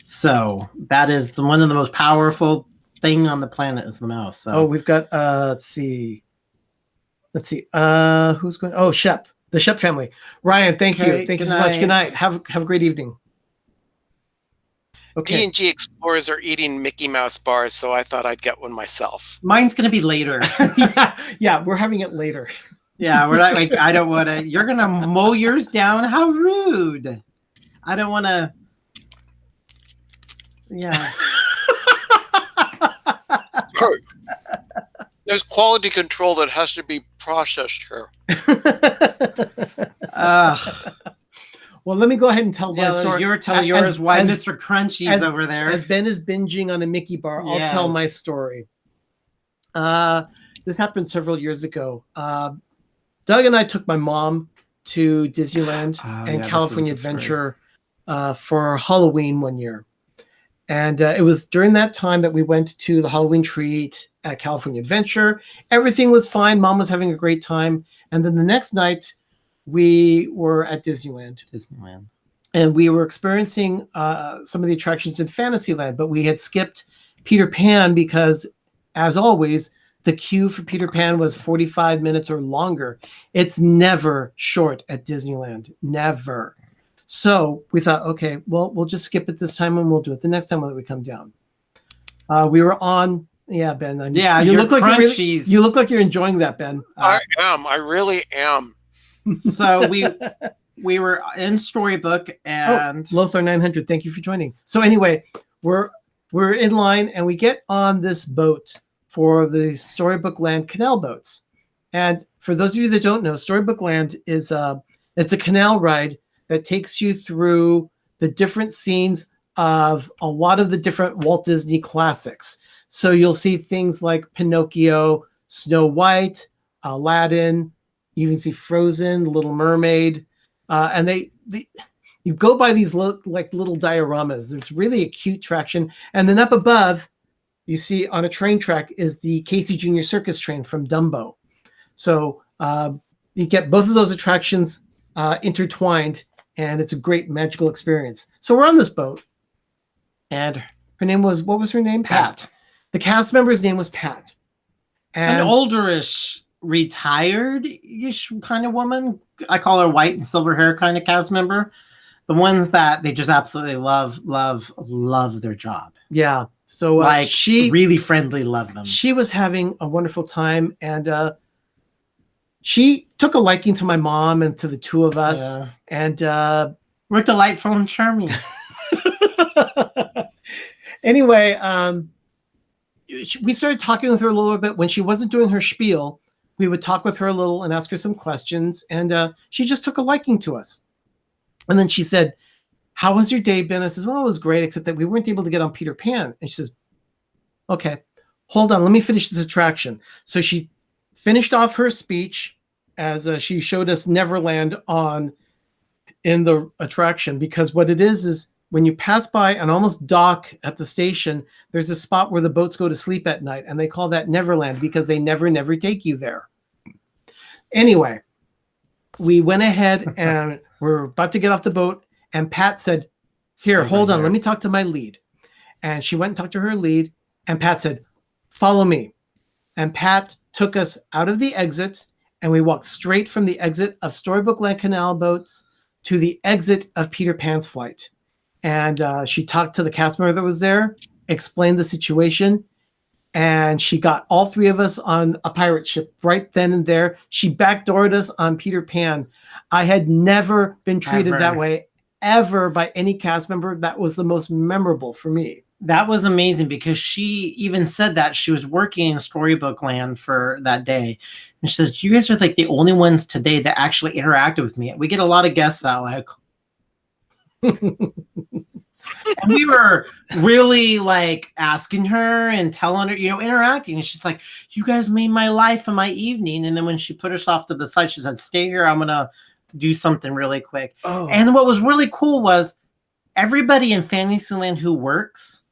So that is one of the most powerful thing on the planet is the mouse. So we've got let's see, who's going? Oh, Shep, the Shep family. Ryan, thank you so much. Good night. Have a great evening. Okay. D&G Explorers are eating Mickey Mouse bars, so I thought I'd get one myself. Mine's gonna be later. yeah, we're having it later. Yeah, we're not. I don't want to. You're gonna mow yours down. How rude! I don't want to. Yeah. There's quality control that has to be processed here. Well, let me go ahead and tell my story. You're telling yours why Mr. Crunchy's over there. As Ben is binging on a Mickey bar, I'll tell my story. This happened several years ago. Doug and I took my mom to Disneyland and California Adventure for Halloween one year. And it was during that time that we went to the Halloween treat at California Adventure. Everything was fine. Mom was having a great time. And then the next night, we were at Disneyland. And we were experiencing some of the attractions in Fantasyland, but we had skipped Peter Pan because, as always, the queue for Peter Pan was 45 minutes or longer. It's never short at Disneyland. Never. So we thought, okay, well, we'll just skip it this time and we'll do it the next time that we come down. We were on, Ben. You look like you're enjoying that, Ben. I am. I really am. So we were in Storybook and Lothar 900. Thank you for joining. So anyway, we're in line and we get on this boat for the Storybook Land canal boats. And for those of you that don't know, Storybook Land is it's a canal ride that takes you through the different scenes of a lot of the different Walt Disney classics. So you'll see things like Pinocchio, Snow White, Aladdin, you even see Frozen, Little Mermaid, and you go by these little dioramas. There's really a cute traction. And then up above, you see on a train track is the Casey Jr. Circus train from Dumbo. So you get both of those attractions intertwined, and it's a great magical experience. So we're on this boat, and her name was, what was her name? Pat. The cast member's name was Pat. And an olderish, retired-ish kind of woman. I call her white and silver hair kind of cast member. The ones that they just absolutely love their job. Yeah. So she really friendly, love them. She was having a wonderful time, and she took a liking to my mom and to the two of us. Yeah. And we're delightful and charming. Anyway, we started talking with her a little bit. When she wasn't doing her spiel, we would talk with her a little and ask her some questions. And she just took a liking to us. And then she said, "How has your day been?" I said, "Well, it was great, except that we weren't able to get on Peter Pan." And she says, "Okay, hold on. Let me finish this attraction." So she finished off her speech as she showed us Neverland in the attraction, because what it is when you pass by and almost dock at the station, there's a spot where the boats go to sleep at night, and they call that Neverland because they never take you there. Anyway, we went ahead and we're about to get off the boat, and Pat said, Here, Stay hold right on. here. Let me talk to my lead. And she went and talked to her lead, and Pat said, follow me. And Pat took us out of the exit, and we walked straight from the exit of Storybook Land Canal Boats to the exit of Peter Pan's flight. And she talked to the cast member that was there, explained the situation, and she got all three of us on a pirate ship right then and there. She backdoored us on Peter Pan. I had never been treated Ever. that way ever by any cast member. That was the most memorable for me. That was amazing because she even said that she was working in Storybook Land for that day. And she says, you guys are like the only ones today that actually interacted with me. We get a lot of guests that like, and we were really like asking her and telling her, interacting. And she's like, you guys made my life and my evening. And then when she put us off to the side, she said, stay here. I'm going to do something really quick. Oh. And what was really cool was everybody in Fantasyland who works,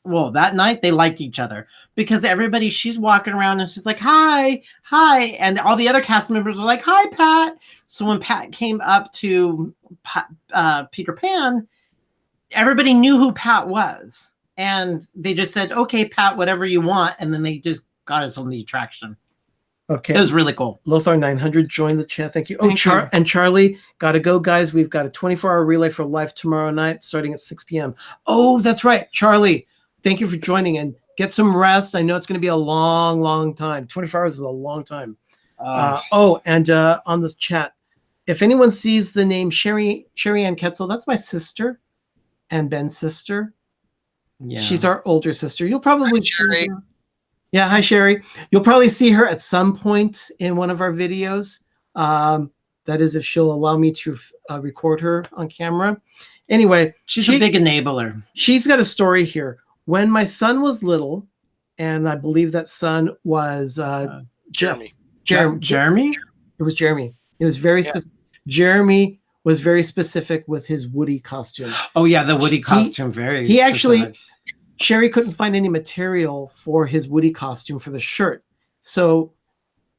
well, that night they liked each other because she's walking around and she's like, hi. And all the other cast members are like, hi, Pat. So when Pat came up to Peter Pan, everybody knew who Pat was. And they just said, okay, Pat, whatever you want. And then they just got us on the attraction. Okay. It was really cool. Lothar 900 joined the chat. Thank you. Oh, Thank you. And Charlie, got to go, guys. We've got a 24-hour relay for life tomorrow night starting at 6 p.m. Oh, that's right. Charlie, thank you for joining and get some rest. I know it's going to be a long, long time. 24 hours is a long time. And on this chat, if anyone sees the name Sherry Ann Ketzel, that's my sister and Ben's sister. Yeah. She's our older sister. You'll probably see Sherry. her. Yeah, hi Sherry. You'll probably see her at some point in one of our videos. That is, if she'll allow me to record her on camera. Anyway, She's a big enabler. she's got a story here. When my son was little, and I believe that son was Jeremy. Jeremy? It was Jeremy. It was very Yeah. specific. Jeremy was very specific with his Woody costume. Oh, yeah, the Woody costume. He actually, Sherry couldn't find any material for his Woody costume for the shirt. So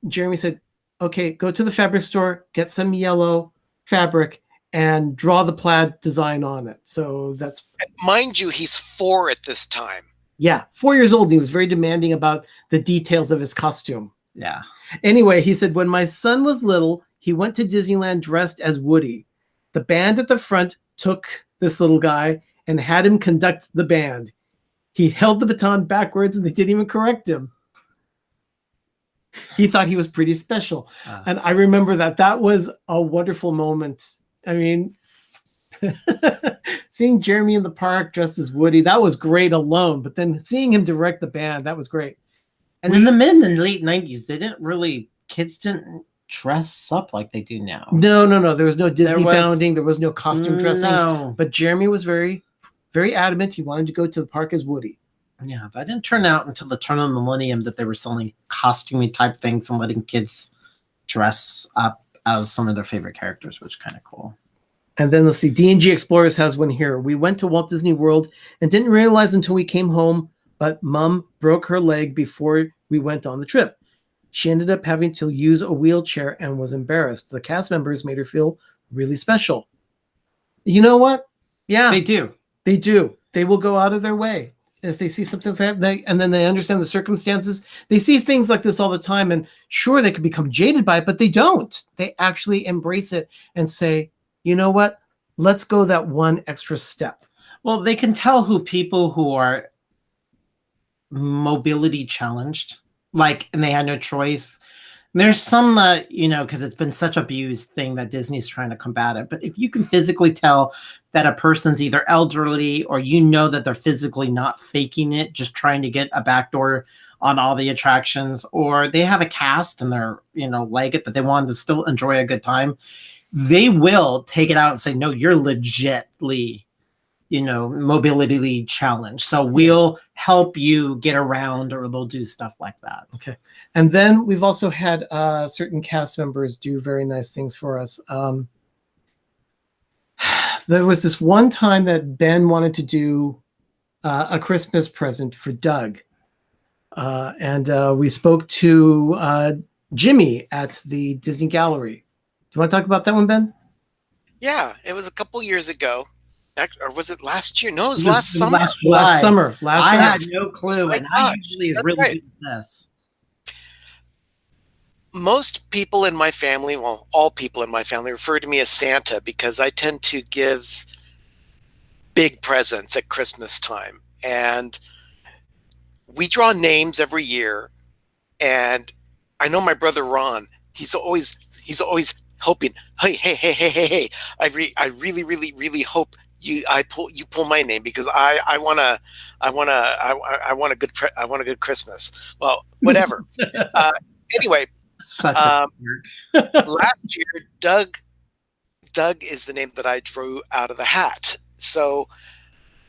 Jeremy said, okay, go to the fabric store, get some yellow fabric, and draw the plaid design on it. So that's, Mind you, he's 4 at this time. yeah, 4 years old. And he was very demanding about the details of his costume. Yeah. Anyway, he said, when my son was little, he went to Disneyland dressed as Woody. The band at the front took this little guy and had him conduct the band. He held the baton backwards and they didn't even correct him. He thought he was pretty special. And I remember that was a wonderful moment. I mean, seeing Jeremy in the park dressed as Woody, that was great alone. But then seeing him direct the band, that was great. And in the mid and late 90s, kids didn't dress up like they do now. No. There was no Disney bounding. There was no costume dressing. No. But Jeremy was very, very adamant. He wanted to go to the park as Woody. Yeah, that didn't turn out until the turn of the millennium that they were selling costumey type things and letting kids dress up as some of their favorite characters, which is kind of cool. And then let's see, D&G Explorers has one here. We went to Walt Disney World and didn't realize until we came home, but Mom broke her leg before we went on the trip. She ended up having to use a wheelchair and was embarrassed. The cast members made her feel really special. You know what? Yeah, They do. they do. They will go out of their way. If they see something like that, and then they understand the circumstances, they see things like this all the time. And sure, they could become jaded by it, but they don't. They actually embrace it and say, you know what? Let's go that one extra step. Well, they can tell who people who are mobility challenged, and they had no choice. And there's some that, because it's been such abused thing that Disney's trying to combat it. But if you can physically tell that a person's either elderly or that they're physically not faking it, just trying to get a backdoor on all the attractions, or they have a cast and they're, like it, but they want to still enjoy a good time, they will take it out and say, no, you're legitly, mobility challenged. So we'll help you get around, or they'll do stuff like that. Okay. And then we've also had certain cast members do very nice things for us. There was this one time that Ben wanted to do a Christmas present for Doug. And we spoke to Jimmy at the Disney Gallery. Do you want to talk about that one, Ben? Yeah, it was a couple years ago. or was it last year? No, it was It was- last it was summer. last July. Last summer. Last I summer. had no clue, My and I gosh, usually is that's really right. good at this. Most people in my family, well, all people in my family refer to me as Santa because I tend to give big presents at Christmas time. And we draw names every year. And I know my brother Ron, he's always hoping, hey, I really, really, really hope you pull my name because I want a good Christmas. Well, whatever. Anyway, Such a um, last year, Doug is the name that I drew out of the hat. So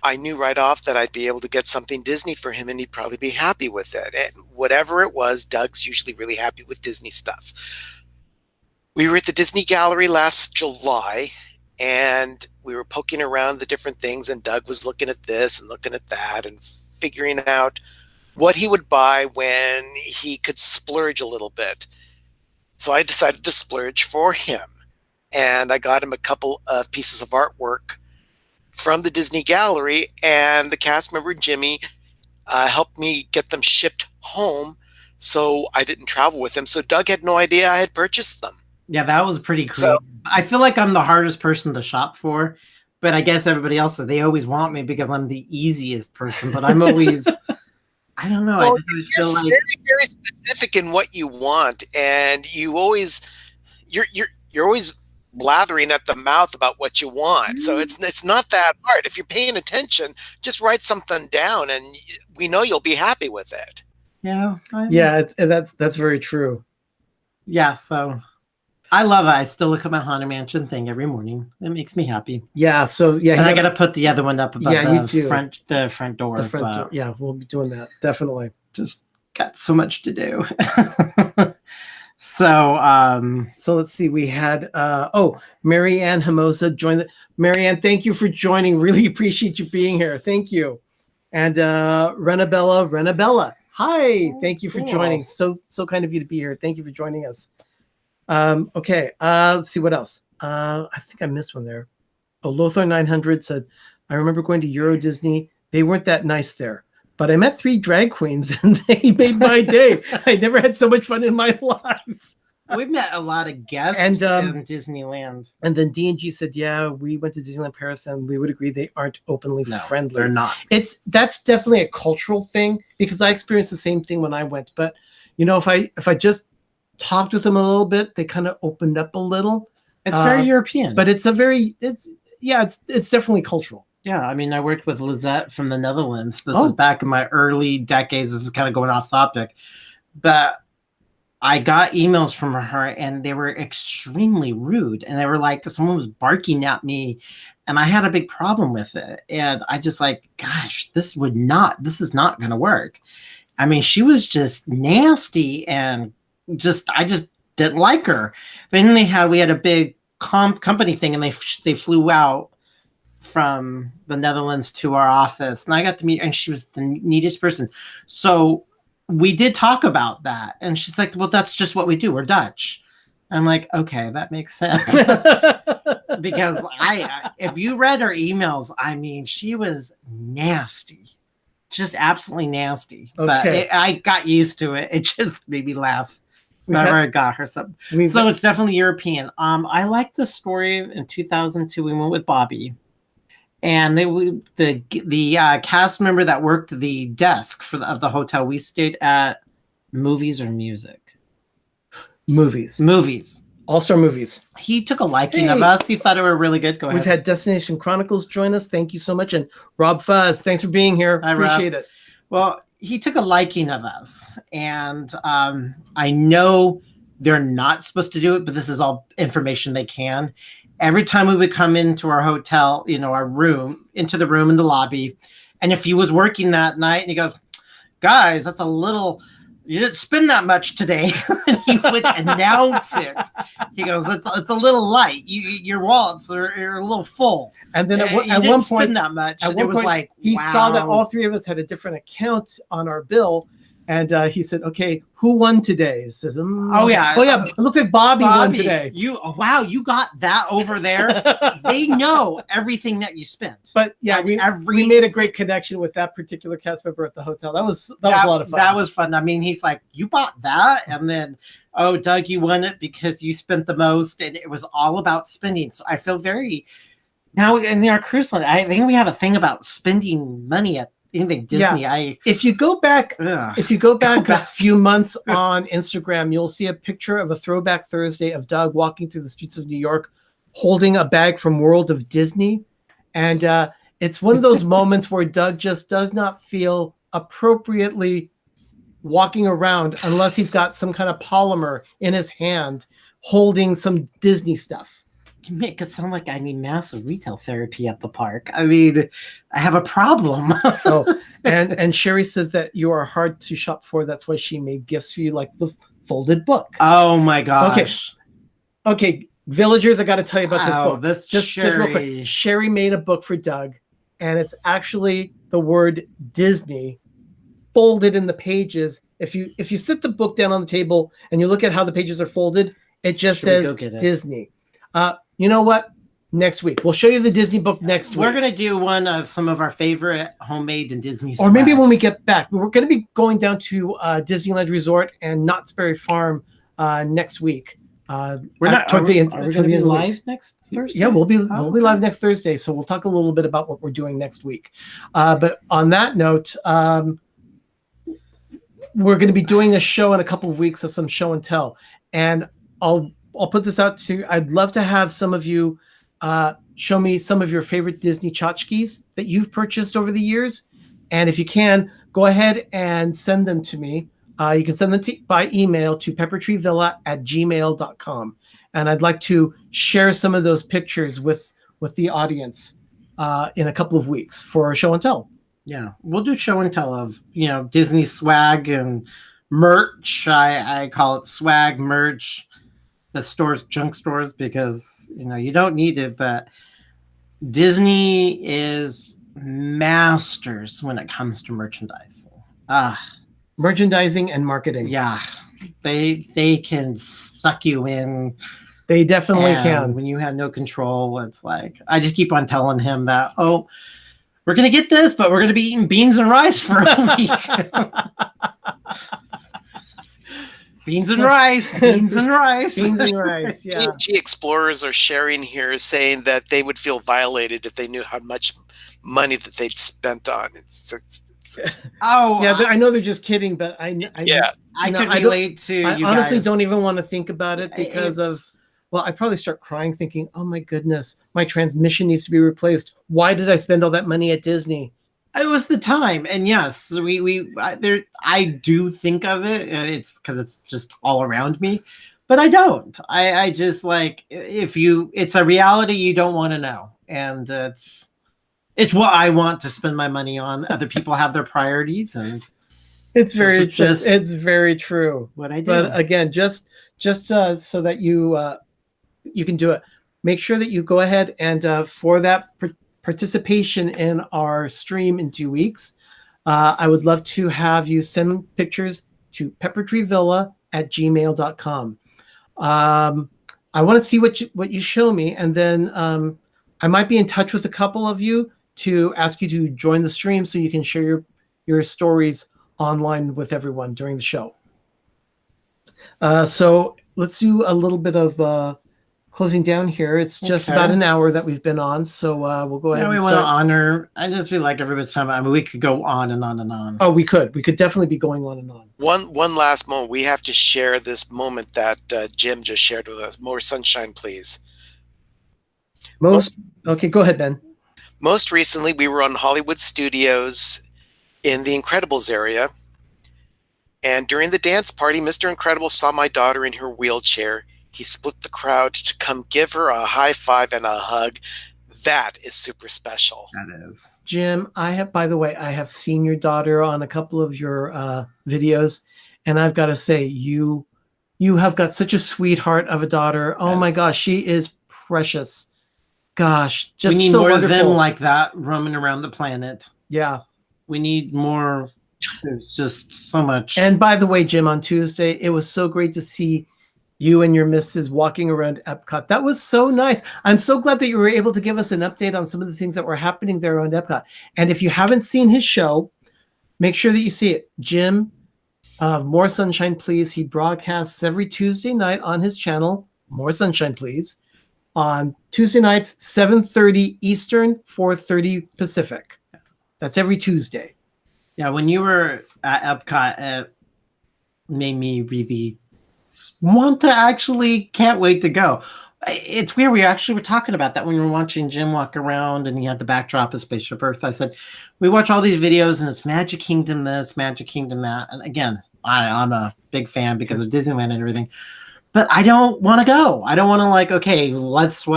I knew right off that I'd be able to get something Disney for him and he'd probably be happy with it. And whatever it was, Doug's usually really happy with Disney stuff. We were at the Disney Gallery last July and we were poking around the different things and Doug was looking at this and looking at that and figuring out what he would buy when he could splurge a little bit. So I decided to splurge for him. And I got him a couple of pieces of artwork from the Disney Gallery, and the cast member Jimmy helped me get them shipped home so I didn't travel with him. So Doug had no idea I had purchased them. Yeah, that was pretty cool. So- I feel like I'm the hardest person to shop for, but I guess everybody else, they always want me because I'm the easiest person, but I'm always, I don't know. Well, I just always you're feel like, very, very specific in what you want, and you're always blathering at the mouth about what you want. So it's not that hard. If you're paying attention, just write something down, and we know you'll be happy with it. yeah. Yeah, that's very true. Yeah, so I love it. I still look at my Haunted Mansion thing every morning. It makes me happy. Yeah, so yeah, And I you got to put the other one up above Yeah, you do. the front door. the front but door. Yeah, we'll be doing that definitely. Just got so much to do. So, So let's see. We had Mary Ann Hermosa joined. Mary Ann, thank you for joining. Really appreciate you being here. Thank you. And Renabella, hi. Thank you for cool. joining. So kind of you to be here. Thank you for joining us. Okay. Let's see what else. I think I missed one there. Oh, Lothar 900 said, I remember going to Euro Disney. They weren't that nice there, but I met 3 drag queens and they made my day. I never had so much fun in my life. we've met a lot of guests And, in Disneyland. And then D&G said, yeah, we went to Disneyland Paris and we would agree they aren't openly No, friendly. they're not. That's definitely a cultural thing because I experienced the same thing when I went. But you know, if I just talked with them a little bit, they kind of opened up a little. It's very European. But it's definitely cultural. yeah, I mean, I worked with Lizette from the Netherlands. This is back in my early decades. This is kind of going off topic. But I got emails from her and they were extremely rude. And they were like, someone was barking at me and I had a big problem with it. And I just like, gosh, this is not going to work. I mean, she was just nasty and I just didn't like her. Then we had a big company thing and they flew out from the Netherlands to our office and I got to meet her and she was the neatest person. So we did talk about that and she's like, well, that's just what we do. We're Dutch. I'm like, okay, that makes sense. Because if you read her emails, I mean, she was nasty, just absolutely nasty. Okay. But I got used to it. It just made me laugh whenever I got her something. We've- So it's definitely European. I like the story in 2002. We went with Bobby, and the cast member that worked the desk of the hotel. We stayed at Movies or Music. Movies. All-star movies. He took a liking of Hey. us. He thought it were really good. Go ahead. We've had Destination Chronicles join us. Thank you so much. And Rob Fuzz, thanks for being here. Hi, Rob. Appreciate it. Well, he took a liking of us, and I know they're not supposed to do it, but this is all information they can. Every time we would come into our hotel, our room, into the room in the lobby, and if he was working that night, and he goes, guys, that's a little, you didn't spend that much today. And he would announce it. He goes, it's a little light. Your wallets are a little full. And then You at didn't one spend point, that much. at And one it was point, like, he saw that wow. all 3 of us had a different account on our bill, And he said, "Okay, who won today?" He says, Oh, yeah. oh yeah, it looks like Bobby won today." Wow, you got that over there. They know everything that you spent. But yeah, And we made a great connection with that particular cast member at the hotel. That was a lot of fun. That was fun. I mean, he's like, "You bought that," and then, "Oh, Doug, you won it because you spent the most," and it was all about spending. So I feel very now in our cruise line. I think we have a thing about spending money at anything Disney. Yeah. If you go back a few months on Instagram, you'll see a picture of a throwback Thursday of Doug walking through the streets of New York, holding a bag from World of Disney, and it's one of those moments where Doug just does not feel appropriately walking around unless he's got some kind of polymer in his hand holding some Disney stuff. You make it sound like I need massive retail therapy at the park. I mean, I have a problem. And Sherry says that you are hard to shop for. That's why she made gifts for you, like the folded book. Oh my gosh. Okay, villagers, I got to tell you about this book. Just real quick. Sherry. Sherry made a book for Doug, and it's actually the word Disney folded in the pages. If you sit the book down on the table and you look at how the pages are folded, it just says Disney. You know what? Next week we'll show you the Disney book. Next week we're gonna do one of some of our favorite homemade and Disney or maybe when we get back. We're going to be going down to Disneyland Resort and Knott's Berry Farm next week. Are we going to be live next Thursday? Yeah, we'll be live next Thursday, so we'll talk a little bit about what we're doing next week. But on that note, we're going to be doing a show in a couple of weeks of some show and tell, and I'll put this out to. I'd love to have some of you show me some of your favorite Disney tchotchkes that you've purchased over the years, and if you can, go ahead and send them to me. You can send them by email to peppertreevilla@gmail.com, and I'd like to share some of those pictures with the audience in a couple of weeks for a show and tell. Yeah, we'll do show and tell of Disney swag and merch. I call it swag merch. The stores, junk stores, because you don't need it, but Disney is masters when it comes to merchandising. Merchandising and marketing. Yeah, they can suck you in. They definitely can. When you have no control, it's like I just keep on telling him that, oh, we're gonna get this, but we're gonna be eating beans and rice for a week. Beans and rice. Beans and rice, yeah. TNG explorers are sharing here saying that they would feel violated if they knew how much money that they'd spent on it. I know they're just kidding, but I could relate to you I honestly guys. Don't even want to think about it because I'd probably start crying thinking, oh my goodness, my transmission needs to be replaced. Why did I spend all that money at Disney? It was the time, and yes, I do think of it, and it's because it's just all around me, but I don't. I just like it's a reality you don't want to know, and it's what I want to spend my money on. Other people have their priorities, and it's very true. What I do, but again, just so that you can do it. Make sure that you go ahead and for that participation in our stream in 2 weeks, I would love to have you send pictures to peppertreevilla@gmail.com. I want to see what you show me, and then I might be in touch with a couple of you to ask you to join the stream so you can share your stories online with everyone during the show. So let's do a little bit of closing down here. It's just about an hour that we've been on, so we'll go ahead. We want to honor. I just feel like everybody's time. I mean, we could go on and on and on. Oh, we could definitely be going on and on. One last moment. We have to share this moment that Jim just shared with us. More sunshine, please. Okay, go ahead, Ben. Most recently, we were on Hollywood Studios in the Incredibles area, and during the dance party, Mr. Incredible saw my daughter in her wheelchair. He split the crowd to come give her a high five and a hug. That is super special. That is. Jim, I have seen your daughter on a couple of your videos, and I've got to say, you have got such a sweetheart of a daughter. Oh my gosh, she is precious. Gosh, just we need so more wonderful. of them like that roaming around the planet. Yeah. We need more There's just so much. And by the way, Jim, on Tuesday, it was so great to see you and your missus walking around Epcot. That was so nice. I'm so glad that you were able to give us an update on some of the things that were happening there around Epcot. And if you haven't seen his show, make sure that you see it. Jim, More Sunshine Please. He broadcasts every Tuesday night on his channel, More Sunshine Please, on Tuesday nights, 7:30 Eastern, 4:30 Pacific. That's every Tuesday. Yeah, when you were at Epcot, it made me really want to can't wait to go. It's weird. We actually were talking about that when we were watching Jim walk around and he had the backdrop of Spaceship Earth. I said, we watch all these videos and it's Magic Kingdom this, Magic Kingdom that. And again, I'm a big fan because of Disneyland and everything. But I don't want to go. I don't want to okay,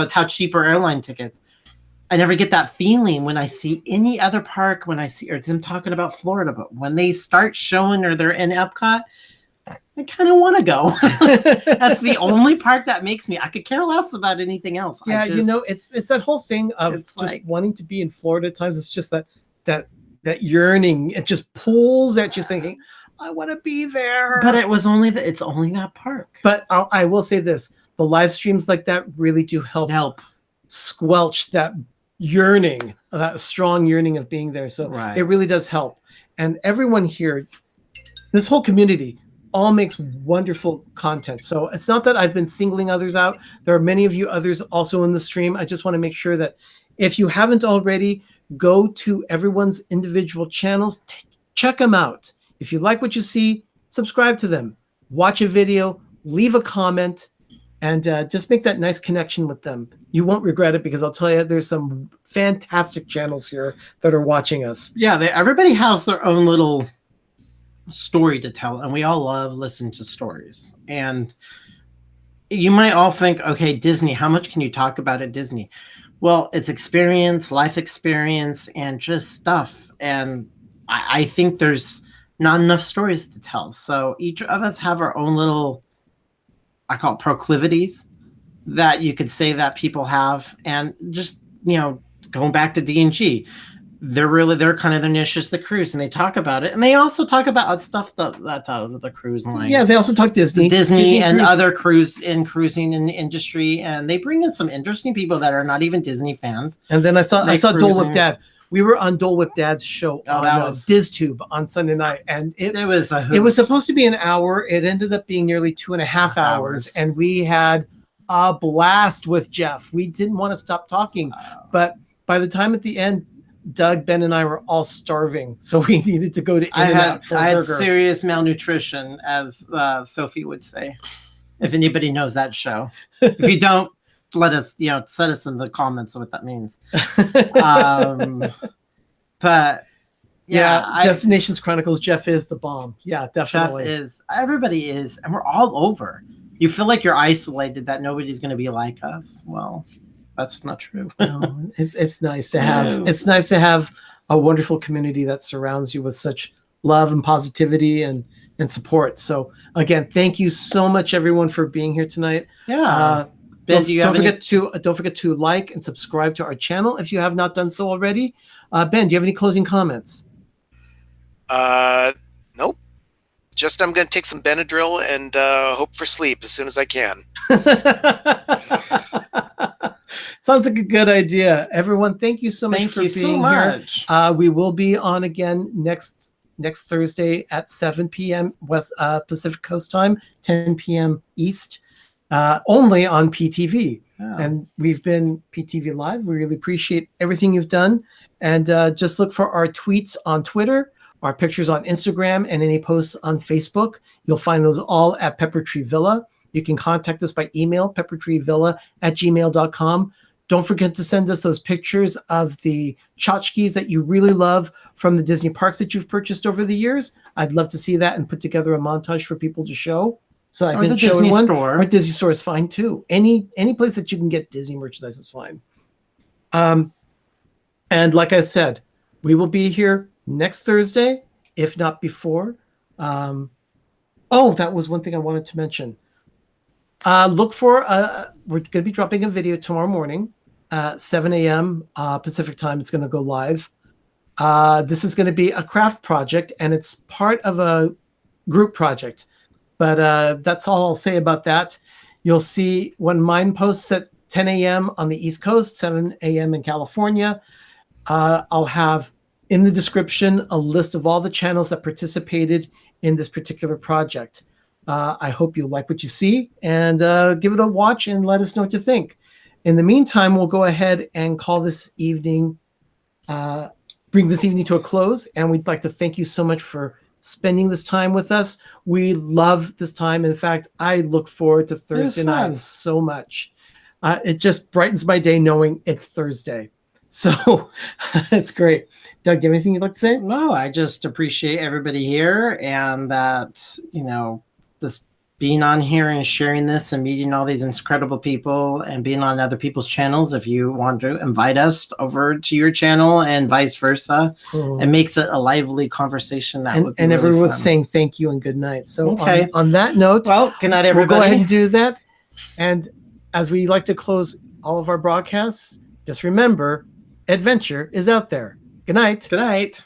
how cheap are airline tickets? I never get that feeling when I see any other park, when I see or them talking about Florida. But when they start showing or they're in Epcot, I kind of want to go. That's the only part that makes me. I could care less about anything else. Yeah, it's that whole thing of just wanting to be in Florida at times. It's just that yearning. It just pulls at you, thinking, I want to be there. But it's only that park. But I will say this: the live streams like that really do help squelch that yearning, that strong yearning of being there. So it really does help. And everyone here, this whole community, all makes wonderful content. So it's not that I've been singling others out. There are many of you others also in the stream. I just want to make sure that if you haven't already, go to everyone's individual channels, check them out. If you like what you see, subscribe to them, watch a video, leave a comment, and just make that nice connection with them. You won't regret it because I'll tell you, there's some fantastic channels here that are watching us. Yeah, everybody has their own little story to tell, and we all love listening to stories. And you might all think, okay, Disney, how much can you talk about at Disney? Well, it's experience, life experience, and just stuff. And I think there's not enough stories to tell. So each of us have our own little, I call it proclivities, that you could say that people have. And just, going back to D&G, they're kind of their niche is the cruise, and they talk about it, and they also talk about stuff that's out of the cruise line. Yeah, they also talk Disney and cruise. Other cruising in the industry, and they bring in some interesting people that are not even Disney fans. And then I saw Dole Whip Dad. We were on Dole Whip Dad's show on DizTube on Sunday night, and it was supposed to be an hour. It ended up being nearly 2.5 hours, and we had a blast with Jeff. We didn't want to stop talking, but by the time at the end, Doug, Ben, and I were all starving, so we needed to go to In-N-Out for a burger. I had serious malnutrition, as Sophie would say. If anybody knows that show, if you don't, let us, set us in the comments what that means. But Destinations Chronicles. Jeff is the bomb. Yeah, definitely. Everybody is, and we're all over. You feel like you're isolated, that nobody's going to be like us. Well, that's not true. No, it's nice to have. It's nice to have a wonderful community that surrounds you with such love and positivity and support. So again, thank you so much, everyone, for being here tonight. Yeah. Ben, don't forget to like and subscribe to our channel if you have not done so already. Ben, do you have any closing comments? Nope. Just I'm going to take some Benadryl and hope for sleep as soon as I can. Sounds like a good idea. Everyone, thank you so much for being here. We will be on again next Thursday at 7 p.m. West Pacific Coast time, 10 p.m. East, only on PTV. Oh. And we've been PTV Live. We really appreciate everything you've done. And just look for our tweets on Twitter, our pictures on Instagram, and any posts on Facebook. You'll find those all at Pepper Tree Villa. You can contact us by email, peppertreevilla@gmail.com. Don't forget to send us those pictures of the tchotchkes that you really love from the Disney parks that you've purchased over the years. I'd love to see that and put together a montage for people to show. So I can show one. Or Disney store is fine too. Any place that you can get Disney merchandise is fine. And like I said, we will be here next Thursday, if not before. That was one thing I wanted to mention. Look for, we're going to be dropping a video tomorrow morning, 7 a.m. Pacific time. It's going to go live. This is going to be a craft project, and it's part of a group project. But that's all I'll say about that. You'll see when mine posts at 10 a.m. on the East Coast, 7 a.m. in California. I'll have in the description a list of all the channels that participated in this particular project. I hope you like what you see, and give it a watch and let us know what you think. In the meantime, we'll go ahead and call this evening, bring this evening to a close. And we'd like to thank you so much for spending this time with us. We love this time. In fact, I look forward to Thursday nights so much. It just brightens my day knowing it's Thursday. So it's great. Doug, do you have anything you'd like to say? No, I just appreciate everybody here, and that, you know, just being on here and sharing this and meeting all these incredible people and being on other people's channels. If you want to invite us over to your channel and vice versa, it makes it a lively conversation. That would be really everyone's fun. saying thank you and good night. So Okay. on that note, Well, good night, everybody. we'll go ahead and do that. And as we like to close all of our broadcasts, just remember, adventure is out there. Good night. Good night.